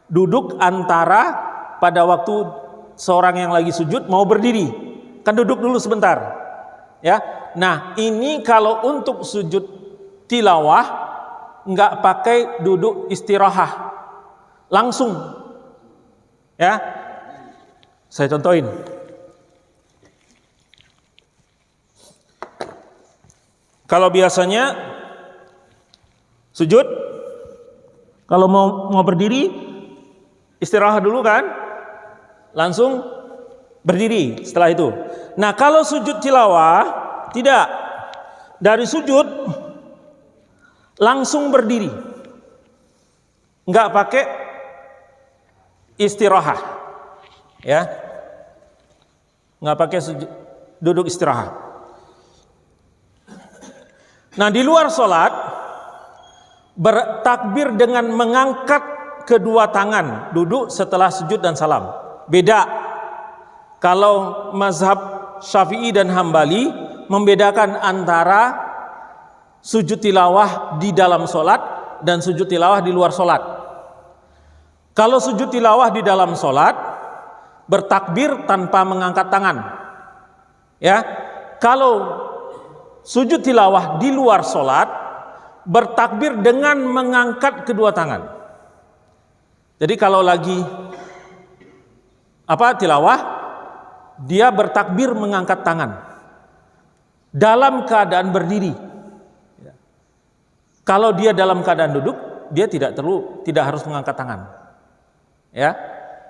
duduk antara pada waktu seorang yang lagi sujud mau berdiri, kan duduk dulu sebentar, ya. Nah, ini kalau untuk sujud tilawah nggak pakai duduk istirahat, langsung, ya. Saya contohin. Kalau biasanya sujud, kalau mau berdiri istirahat dulu kan, langsung berdiri setelah itu. Nah, kalau sujud tilawah tidak, dari sujud langsung berdiri, nggak pakai istirahat, ya, nggak pakai duduk istirahat. Nah, di luar sholat bertakbir dengan mengangkat kedua tangan, duduk setelah sujud dan salam. Beda. Kalau mazhab Syafi'i dan Hambali membedakan antara sujud tilawah di dalam sholat dan sujud tilawah di luar sholat. Kalau sujud tilawah di dalam sholat bertakbir tanpa mengangkat tangan, ya. Kalau sujud tilawah di luar sholat bertakbir dengan mengangkat kedua tangan. Jadi kalau lagi tilawah, dia bertakbir mengangkat tangan dalam keadaan berdiri. Kalau dia dalam keadaan duduk, dia tidak harus mengangkat tangan. Ya,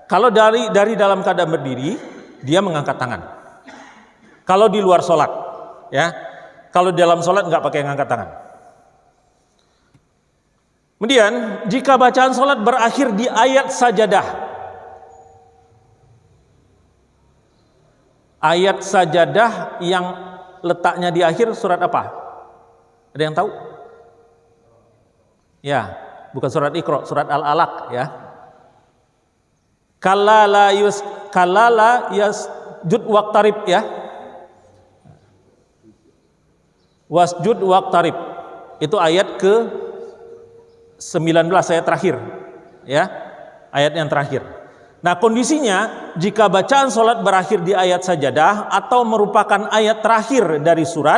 kalau dari dalam keadaan berdiri, dia mengangkat tangan. Kalau di luar sholat, ya. Kalau dalam sholat nggak pakai ngangkat tangan. Kemudian jika bacaan sholat berakhir di ayat sajadah, ayat sajadah yang letaknya di akhir surat apa? Ada yang tahu? Ya, bukan surat Iqra, surat Al-Alaq, ya. Kallala yasjud waqtarib, ya. Wasjud waqtarib. Itu ayat ke-19, ayat terakhir, ya. Ayat yang terakhir. Nah, kondisinya jika bacaan sholat berakhir di ayat sajadah atau merupakan ayat terakhir dari surat,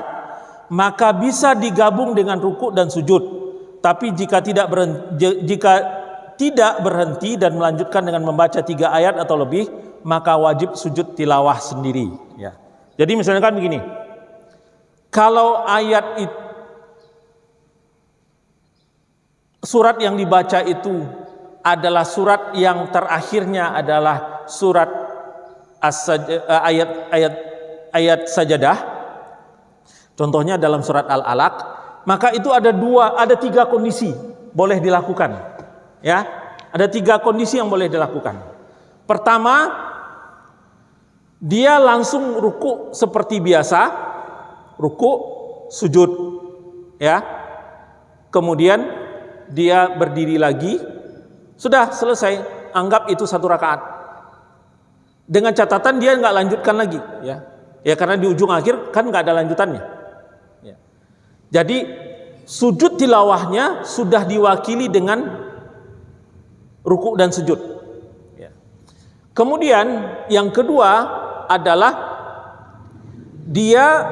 maka bisa digabung dengan ruku dan sujud. Tapi jika tidak berhenti dan melanjutkan dengan membaca 3 ayat atau lebih, maka wajib sujud tilawah sendiri, ya. Jadi misalnya kan begini, kalau ayat itu, surat yang dibaca itu adalah surat yang terakhirnya adalah surat ayat sajadah, contohnya dalam surat Al-Alaq, maka itu ada 3 kondisi boleh dilakukan, ya. Ada 3 kondisi yang boleh dilakukan. Pertama, dia langsung ruku seperti biasa, ruku, sujud, ya. Kemudian dia berdiri lagi, sudah selesai, anggap itu 1 rakaat. Dengan catatan dia nggak lanjutkan lagi, ya. Ya karena di ujung akhir kan nggak ada lanjutannya. Ya. Jadi sujud tilawahnya sudah diwakili dengan ruku dan sujud. Ya. Kemudian yang kedua adalah dia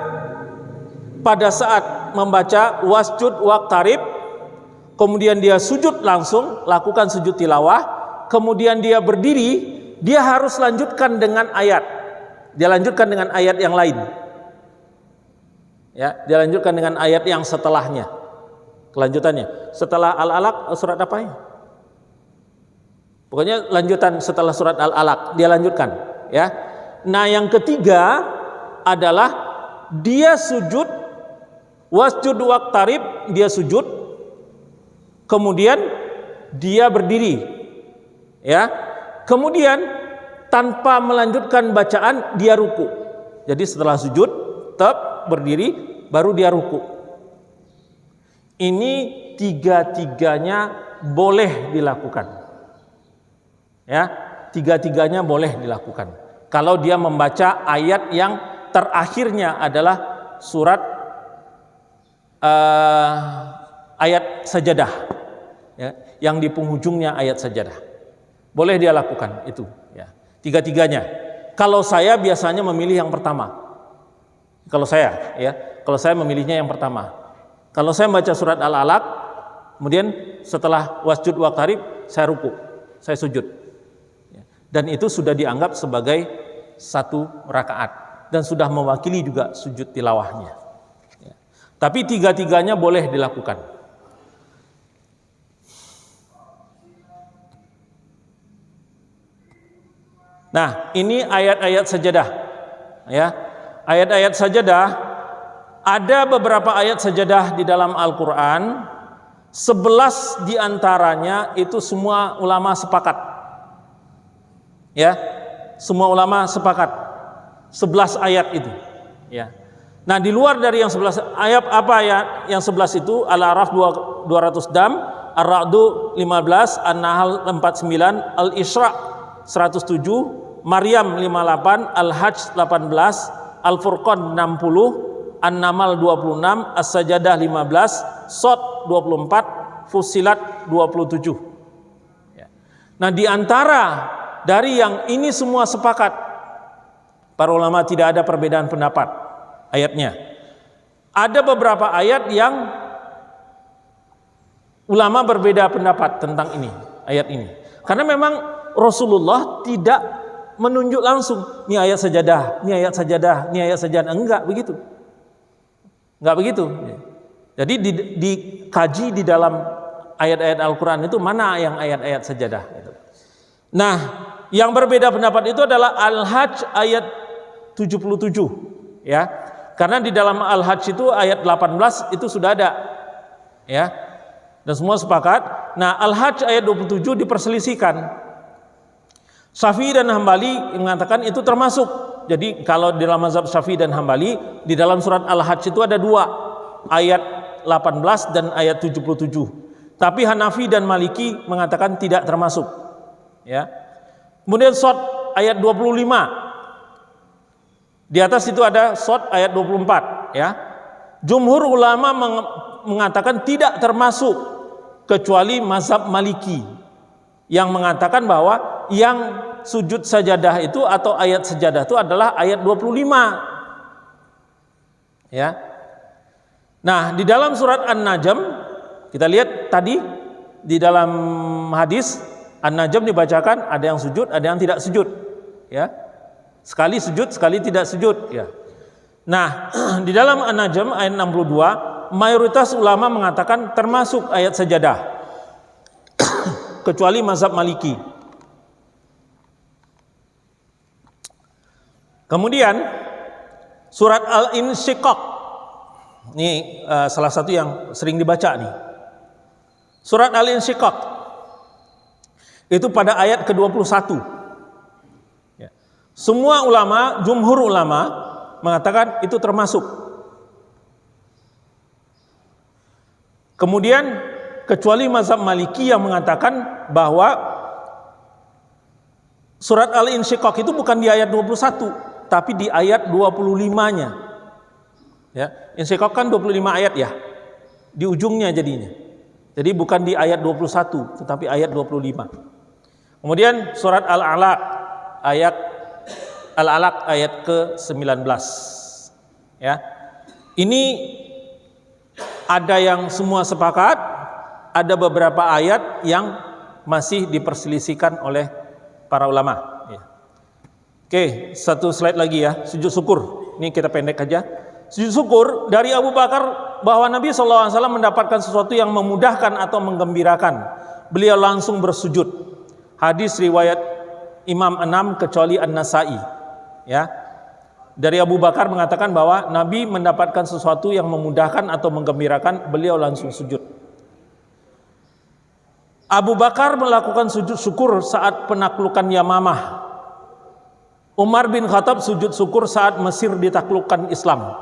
pada saat membaca wasjud waqtarib, kemudian dia sujud langsung, lakukan sujud tilawah, kemudian dia berdiri, dia harus lanjutkan dengan ayat. Dia lanjutkan dengan ayat yang lain. Ya, dia lanjutkan dengan ayat yang setelahnya. Kelanjutannya, setelah Al-Alaq surat apa ya? Pokoknya lanjutan setelah surat Al-Alaq, dia lanjutkan, ya. Nah, yang ketiga adalah dia sujud wasjud waqtarib, dia sujud, kemudian dia berdiri, ya. Kemudian tanpa melanjutkan bacaan dia ruku. Jadi setelah sujud, tetap berdiri, baru dia ruku. Ini 3-tiganya boleh dilakukan, ya. 3-tiganya boleh dilakukan. Kalau dia membaca ayat yang terakhirnya adalah surat ayat sajadah, ya, yang di penghujungnya ayat sajadah. Boleh dia lakukan itu, ya. Tiga-tiganya. Kalau saya biasanya memilih yang pertama. Kalau saya, ya, kalau saya memilihnya yang pertama. Kalau saya baca surat Al-Alaq, kemudian setelah wasjud waqtarib, saya ruku, saya sujud. Ya. Dan itu sudah dianggap sebagai satu rakaat dan sudah mewakili juga sujud tilawahnya. Ya. Tapi tiga-tiganya boleh dilakukan. Nah, ini ayat-ayat sajadah, ya. Ayat-ayat sajadah, ada beberapa ayat sajadah di dalam Al-Quran, 11 diantaranya itu semua ulama sepakat, ya, semua ulama sepakat, 11 ayat itu, ya. Nah, di luar dari yang 11 ayat, apa ya yang 11 itu? Al-A'raf 200 dam, Ar-Ra'du 15, An-Nahl 49, Al-Isra 107, Maryam 58, Al-Hajj 18, Al-Furqan 60, An-Namal 26, As-Sajadah 15, Shad 24, Fussilat 27. Ya. Nah, di antara dari yang ini semua sepakat, para ulama tidak ada perbedaan pendapat ayatnya. Ada beberapa ayat yang ulama berbeda pendapat tentang ini, ayat ini. Karena memang Rasulullah tidak menunjuk langsung, ini ayat sajadah, ini ayat sajadah, ini ayat sajadah. Enggak begitu. Enggak begitu. Jadi dikaji di dalam ayat-ayat Al-Quran itu mana yang ayat-ayat sajadah. Nah, yang berbeda pendapat itu adalah Al-Hajj ayat 77. Ya. Karena di dalam Al-Hajj itu ayat 18 itu sudah ada. Ya. Dan semua sepakat. Nah, Al-Hajj ayat 27 diperselisihkan. Syafi'i dan Hambali mengatakan itu termasuk. Jadi kalau di dalam mazhab Syafi'i dan Hambali, di dalam surat Al-Hajj itu ada dua, ayat 18 dan ayat 77. Tapi Hanafi dan Maliki mengatakan tidak termasuk. Ya. Kemudian Shad ayat 25. Di atas itu ada Shad ayat 24. Ya. Jumhur ulama mengatakan tidak termasuk kecuali mazhab Maliki yang mengatakan bahwa yang sujud sajadah itu atau ayat sajadah itu adalah ayat 25. Ya. Nah, di dalam surat An-Najm kita lihat tadi di dalam hadis An-Najm dibacakan ada yang sujud, ada yang tidak sujud. Ya. Sekali sujud, sekali tidak sujud, ya. Nah, di dalam An-Najm ayat 62 mayoritas ulama mengatakan termasuk ayat sajadah kecuali mazhab Maliki. Kemudian surat Al-Insyiqaq, ini salah satu yang sering dibaca nih. Surat Al-Insyiqaq itu pada ayat ke-21. Ya. Semua ulama, jumhur ulama mengatakan itu termasuk. Kemudian kecuali mazhab Maliki yang mengatakan bahwa surat Al-Insyiqaq itu bukan di ayat 21, tapi di ayat 25-nya. Ya, Insyiqaq kan 25 ayat ya. Di ujungnya jadinya. Jadi bukan di ayat 21, tetapi ayat 25. Kemudian surat Al-Alaq ayat ke-19. Ya. Ini ada yang semua sepakat, ada beberapa ayat yang masih diperselisihkan oleh para ulama. Ya. Oke, satu slide lagi ya, sujud syukur. Ini kita pendek aja. Sujud syukur dari Abu Bakar bahwa Nabi SAW mendapatkan sesuatu yang memudahkan atau menggembirakan. Beliau langsung bersujud. Hadis riwayat Imam 6 kecuali An-Nasai. Ya. Dari Abu Bakar mengatakan bahwa Nabi mendapatkan sesuatu yang memudahkan atau menggembirakan, beliau langsung sujud. Abu Bakar melakukan sujud syukur saat penaklukan Yamamah. Umar bin Khattab sujud syukur saat Mesir ditaklukkan Islam.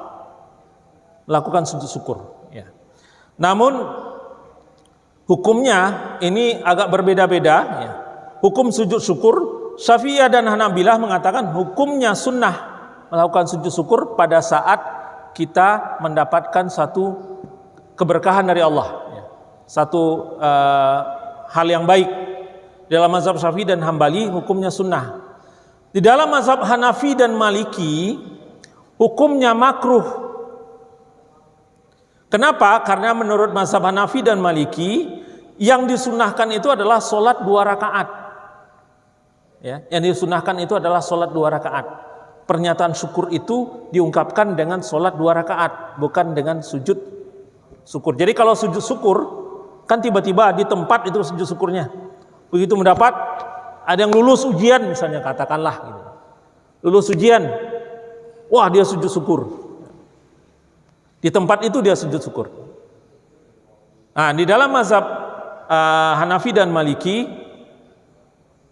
Lakukan sujud syukur. Ya. Namun hukumnya ini agak berbeda-beda. Ya. Hukum sujud syukur, Syafi'iyah dan Hanabilah mengatakan hukumnya sunnah melakukan sujud syukur pada saat kita mendapatkan satu keberkahan dari Allah. Ya. Satu hal yang baik. dalam mazhab Syafi'i dan Hambali hukumnya sunnah. Di dalam mazhab Hanafi dan Maliki hukumnya makruh. Kenapa? Karena menurut mazhab Hanafi dan Maliki yang disunahkan itu adalah sholat 2 rakaat. Ya, yang disunahkan itu adalah sholat 2 rakaat. Pernyataan syukur itu diungkapkan dengan sholat 2 rakaat, bukan dengan sujud syukur. Jadi kalau sujud syukur, kan tiba-tiba di tempat itu sujud syukurnya. Begitu mendapat, ada yang lulus ujian misalnya, katakanlah gitu. Lulus ujian, wah dia sujud syukur. Di tempat itu dia sujud syukur. Nah, di dalam mazhab Hanafi dan Maliki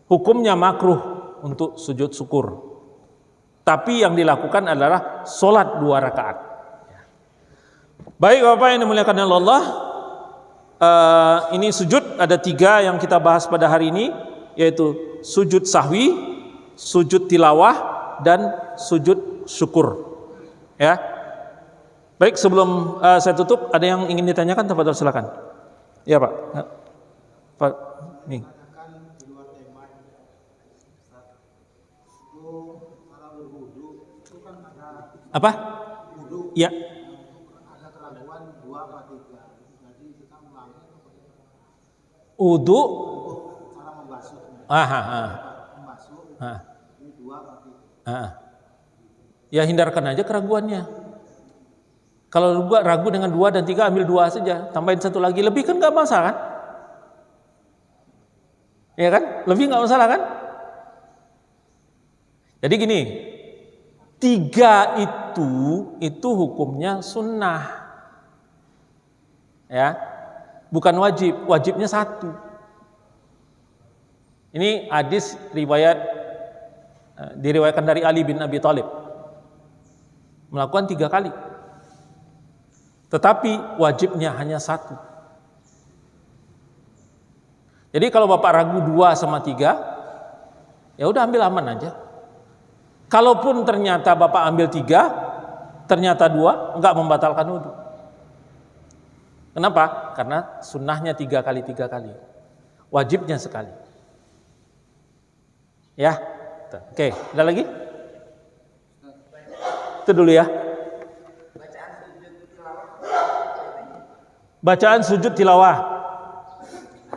hukumnya makruh untuk sujud syukur. Tapi yang dilakukan adalah sholat 2 rakaat. Baik Bapak yang dimuliakan oleh Allah, ini sujud ada 3 yang kita bahas pada hari ini, yaitu sujud sahwi, sujud tilawah, dan sujud syukur. Ya. Baik, sebelum saya tutup, ada yang ingin ditanyakan? Tafadhol, silakan. Ya Pak. Pak, nih. Apa? Ya. Wudu. Ya hindarkan aja keraguannya. Kalau ragu dengan 2 dan 3, ambil 2 saja, tambahin 1 lagi, lebih kan nggak masalah kan? Ya kan? Lebih nggak masalah kan? Jadi gini, 3 itu hukumnya sunnah, ya, bukan wajib. Wajibnya 1. Ini hadis diriwayatkan dari Ali bin Abi Thalib, melakukan 3 kali. Tetapi wajibnya hanya 1. Jadi kalau Bapak ragu 2 sama 3, ya udah ambil aman aja. Kalaupun ternyata Bapak ambil 3, ternyata 2, enggak membatalkan wudu. Kenapa? Karena sunnahnya 3 kali, wajibnya sekali. Ya, oke, ada lagi? Itu dulu ya. Bacaan sujud tilawah.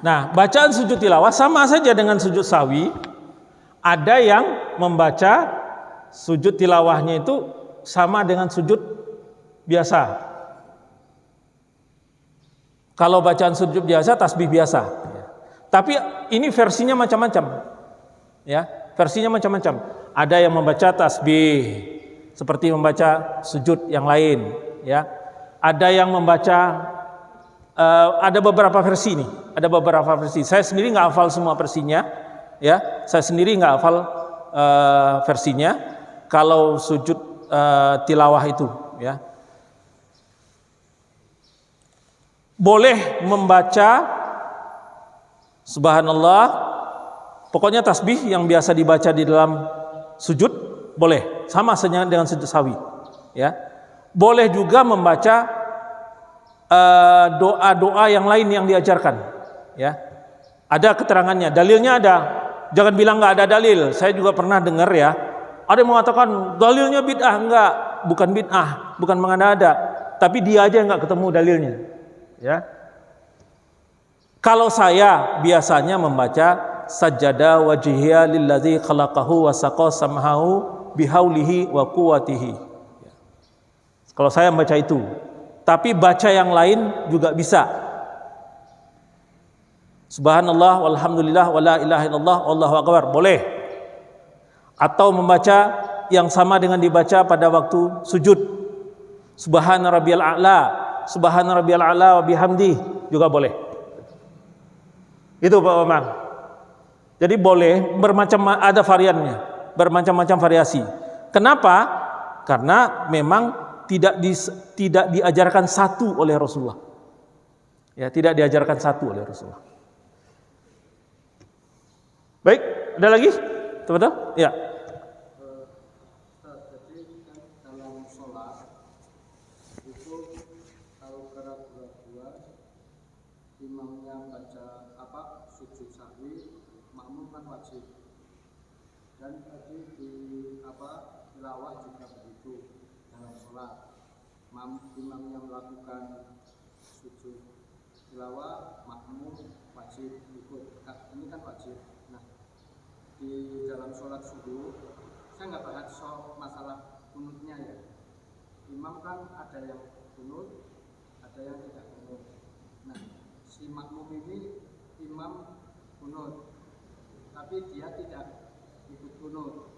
Nah, bacaan sujud tilawah sama saja dengan sujud sawi. Ada yang membaca sujud tilawahnya itu sama dengan sujud biasa. Kalau bacaan sujud biasa, tasbih biasa. Tapi ini versinya macam-macam. Ya, versinya macam-macam. Ada yang membaca tasbih seperti membaca sujud yang lain. Ya, ada yang membaca ada beberapa versi nih. Ada beberapa versi. Saya sendiri nggak hafal semua versinya. Ya, saya sendiri nggak hafal versinya. Kalau sujud tilawah itu, ya, boleh membaca subhanallah, pokoknya tasbih yang biasa dibaca di dalam sujud boleh, sama saja dengan sujud sawi, ya. Boleh juga membaca doa-doa yang lain yang diajarkan, ya. Ada keterangannya, dalilnya ada. Jangan bilang nggak ada dalil. Saya juga pernah dengar, ya, ada yang mengatakan dalilnya bid'ah. Enggak, bukan bid'ah, bukan mengada-ada, tapi dia aja nggak ketemu dalilnya, ya. Kalau saya biasanya membaca sajada wajhiya lillazi khalaqahu wa saqa samhahu bihaulihi wa quwwatihi. Kalau saya membaca itu, tapi baca yang lain juga bisa. Subhanallah walhamdulillah wala ilaha illallah wallahu akbar, boleh. Atau membaca yang sama dengan dibaca pada waktu sujud, subhana rabbiyal a'la wa bihamdi, juga boleh. Itu Pak Bambang. Jadi boleh, ada variannya, bermacam-macam variasi. Kenapa? Karena memang tidak diajarkan satu oleh Rasulullah. Ya, tidak diajarkan satu oleh Rasulullah. Baik, ada lagi? Betul? Ya. Jadi dalam sholat itu kalau keraguan imamnya baca sujud sahwi, makmum kan wajib. Dan tadi di tilawah juga begitu dalam sholat. Imam yang melakukan sujud tilawah, makmum wajib ikut. Ini kan wajib. Nah, di dalam sholat subuh, saya nggak bahas soal masalah kunutnya ya. Imam kan ada yang kunut, ada yang tidak kunut. Nah, si makmum ini imam kunut, tapi dia tidak ikut kunut,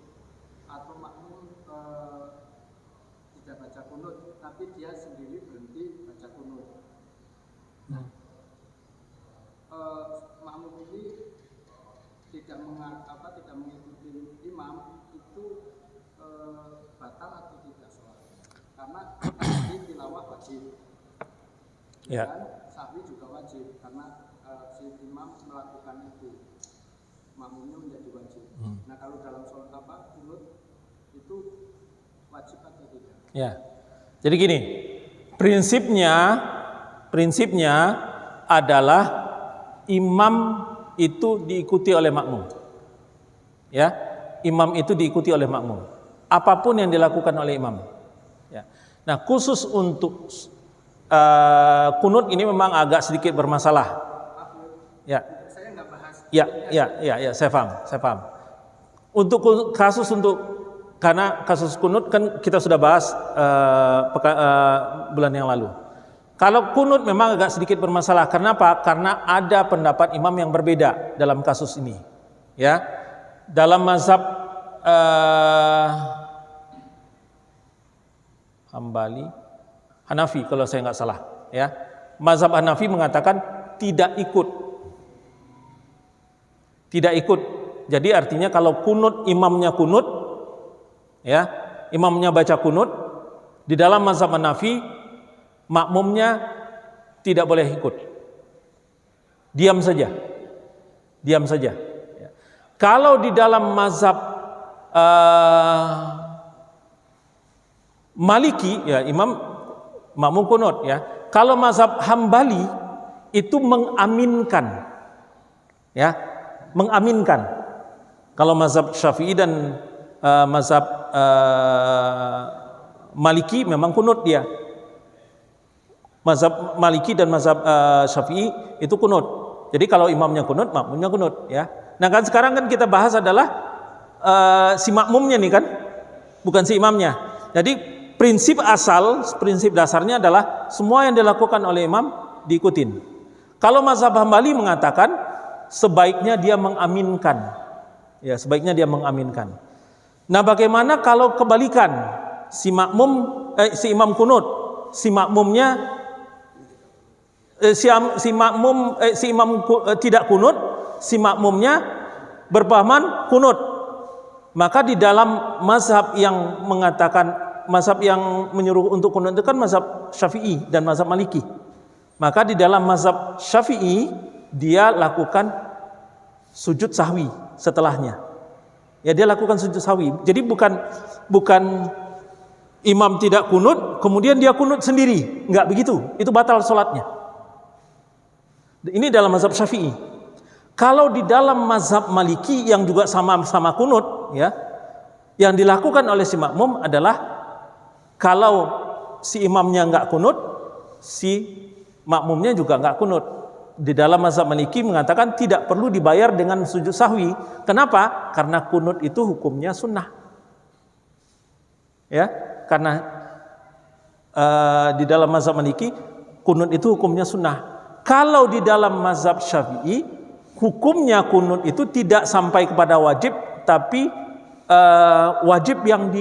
atau makmum tidak baca kunut, tapi dia sendiri berhenti baca kunut. Nah, makmum ini tidak mengikuti imam itu batal atau tidak sholat? Karena tadi tilawah wajib, Ya. dan sahwi juga wajib karena si imam melakukan itu, makmumnya menjadi wajib. Nah, kalau dalam sholat kunut itu wajib atau tidak? Ya. Jadi gini, prinsipnya adalah imam itu diikuti oleh makmum. Ya, imam itu diikuti oleh makmum. Apapun yang dilakukan oleh imam. Ya. Nah, khusus untuk kunut ini memang agak sedikit bermasalah. Ya. Saya nggak bahas. Ya, saya paham. Karena kasus kunut kan kita sudah bahas bulan yang lalu. Kalau kunut memang agak sedikit bermasalah. Kenapa? Karena ada pendapat imam yang berbeda dalam kasus ini. Ya, dalam mazhab Hanafi kalau saya nggak salah. Ya, mazhab Hanafi mengatakan tidak ikut. Jadi artinya kalau kunut imamnya kunut, ya, imamnya baca kunut, di dalam mazhab Hanafi makmumnya tidak boleh ikut, diam saja. Ya. Kalau di dalam mazhab Maliki, ya, makmum kunut, ya. Kalau mazhab Hambali itu mengaminkan, ya, mengaminkan. Kalau mazhab Syafi'i dan mazhab Maliki memang kunut dia. Mazhab Maliki dan mazhab Syafi'i itu kunut. Jadi kalau imamnya kunut, makmumnya kunut, ya. Nah, kan sekarang kan kita bahas adalah si makmumnya nih kan, bukan si imamnya. Jadi prinsip dasarnya adalah semua yang dilakukan oleh imam diikutin. Kalau mazhab Hambali mengatakan sebaiknya dia mengaminkan. Ya, sebaiknya dia mengaminkan. Nah, bagaimana kalau kebalikan? Si imam kunut, si imam tidak kunut, si makmumnya berpahaman kunut. Maka di dalam mazhab yang menyuruh untuk kunut itu kan mazhab Syafi'i dan mazhab Maliki. Maka di dalam mazhab Syafi'i dia lakukan sujud sahwi setelahnya. Ya, dia lakukan sujud sahwi. Jadi bukan imam tidak kunut kemudian dia kunut sendiri, enggak begitu. Itu batal sholatnya. Ini dalam mazhab Syafi'i. Kalau di dalam mazhab Maliki yang juga sama-sama kunut, ya, yang dilakukan oleh si makmum adalah kalau si imamnya enggak kunut, si makmumnya juga enggak kunut. Di dalam mazhab Maliki mengatakan tidak perlu dibayar dengan sujud sahwi. Kenapa? Karena kunut itu hukumnya sunnah. Ya, karena di dalam mazhab Maliki kunut itu hukumnya sunnah. Kalau di dalam mazhab Syafi'i hukumnya kunut itu tidak sampai kepada wajib, tapi wajib yang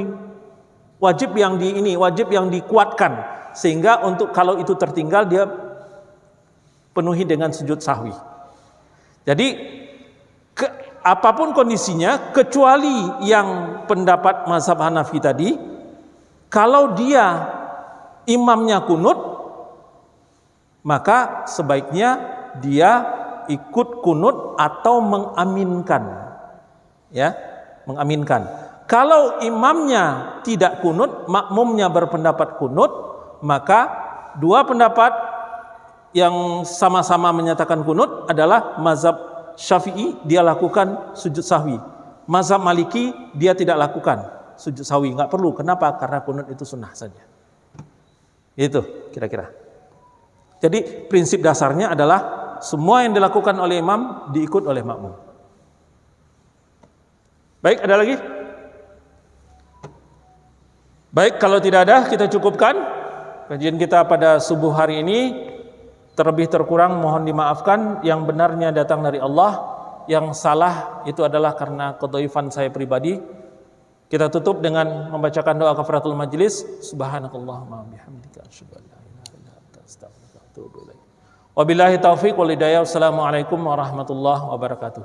dikuatkan, sehingga untuk kalau itu tertinggal dia penuhi dengan sujud sahwi. Jadi apapun kondisinya, kecuali yang pendapat mazhab Hanafi tadi, kalau dia imamnya kunut, maka sebaiknya dia ikut kunut atau mengaminkan, ya, mengaminkan. Kalau imamnya tidak kunut, makmumnya berpendapat kunut, maka dua pendapat yang sama-sama menyatakan kunut adalah mazhab Syafi'i dia lakukan sujud sahwi. Mazhab Maliki dia tidak lakukan sujud sahwi, nggak perlu. Kenapa? Karena kunut itu sunnah saja. Itu kira-kira. Jadi prinsip dasarnya adalah semua yang dilakukan oleh imam diikut oleh makmum. Baik, ada lagi? Baik, kalau tidak ada kita cukupkan kajian kita pada subuh hari ini. Terlebih terkurang mohon dimaafkan, yang benarnya datang dari Allah, yang salah itu adalah karena kedhaifan saya pribadi. Kita tutup dengan membacakan doa kafaratul majlis. Subhanakallahumma bihamdika asyhadu an la ilaha illa anta astaghfiruka wa atubu ilaik. Wabillahi taufiq wal hidayah. Wassalamualaikum warahmatullahi wabarakatuh.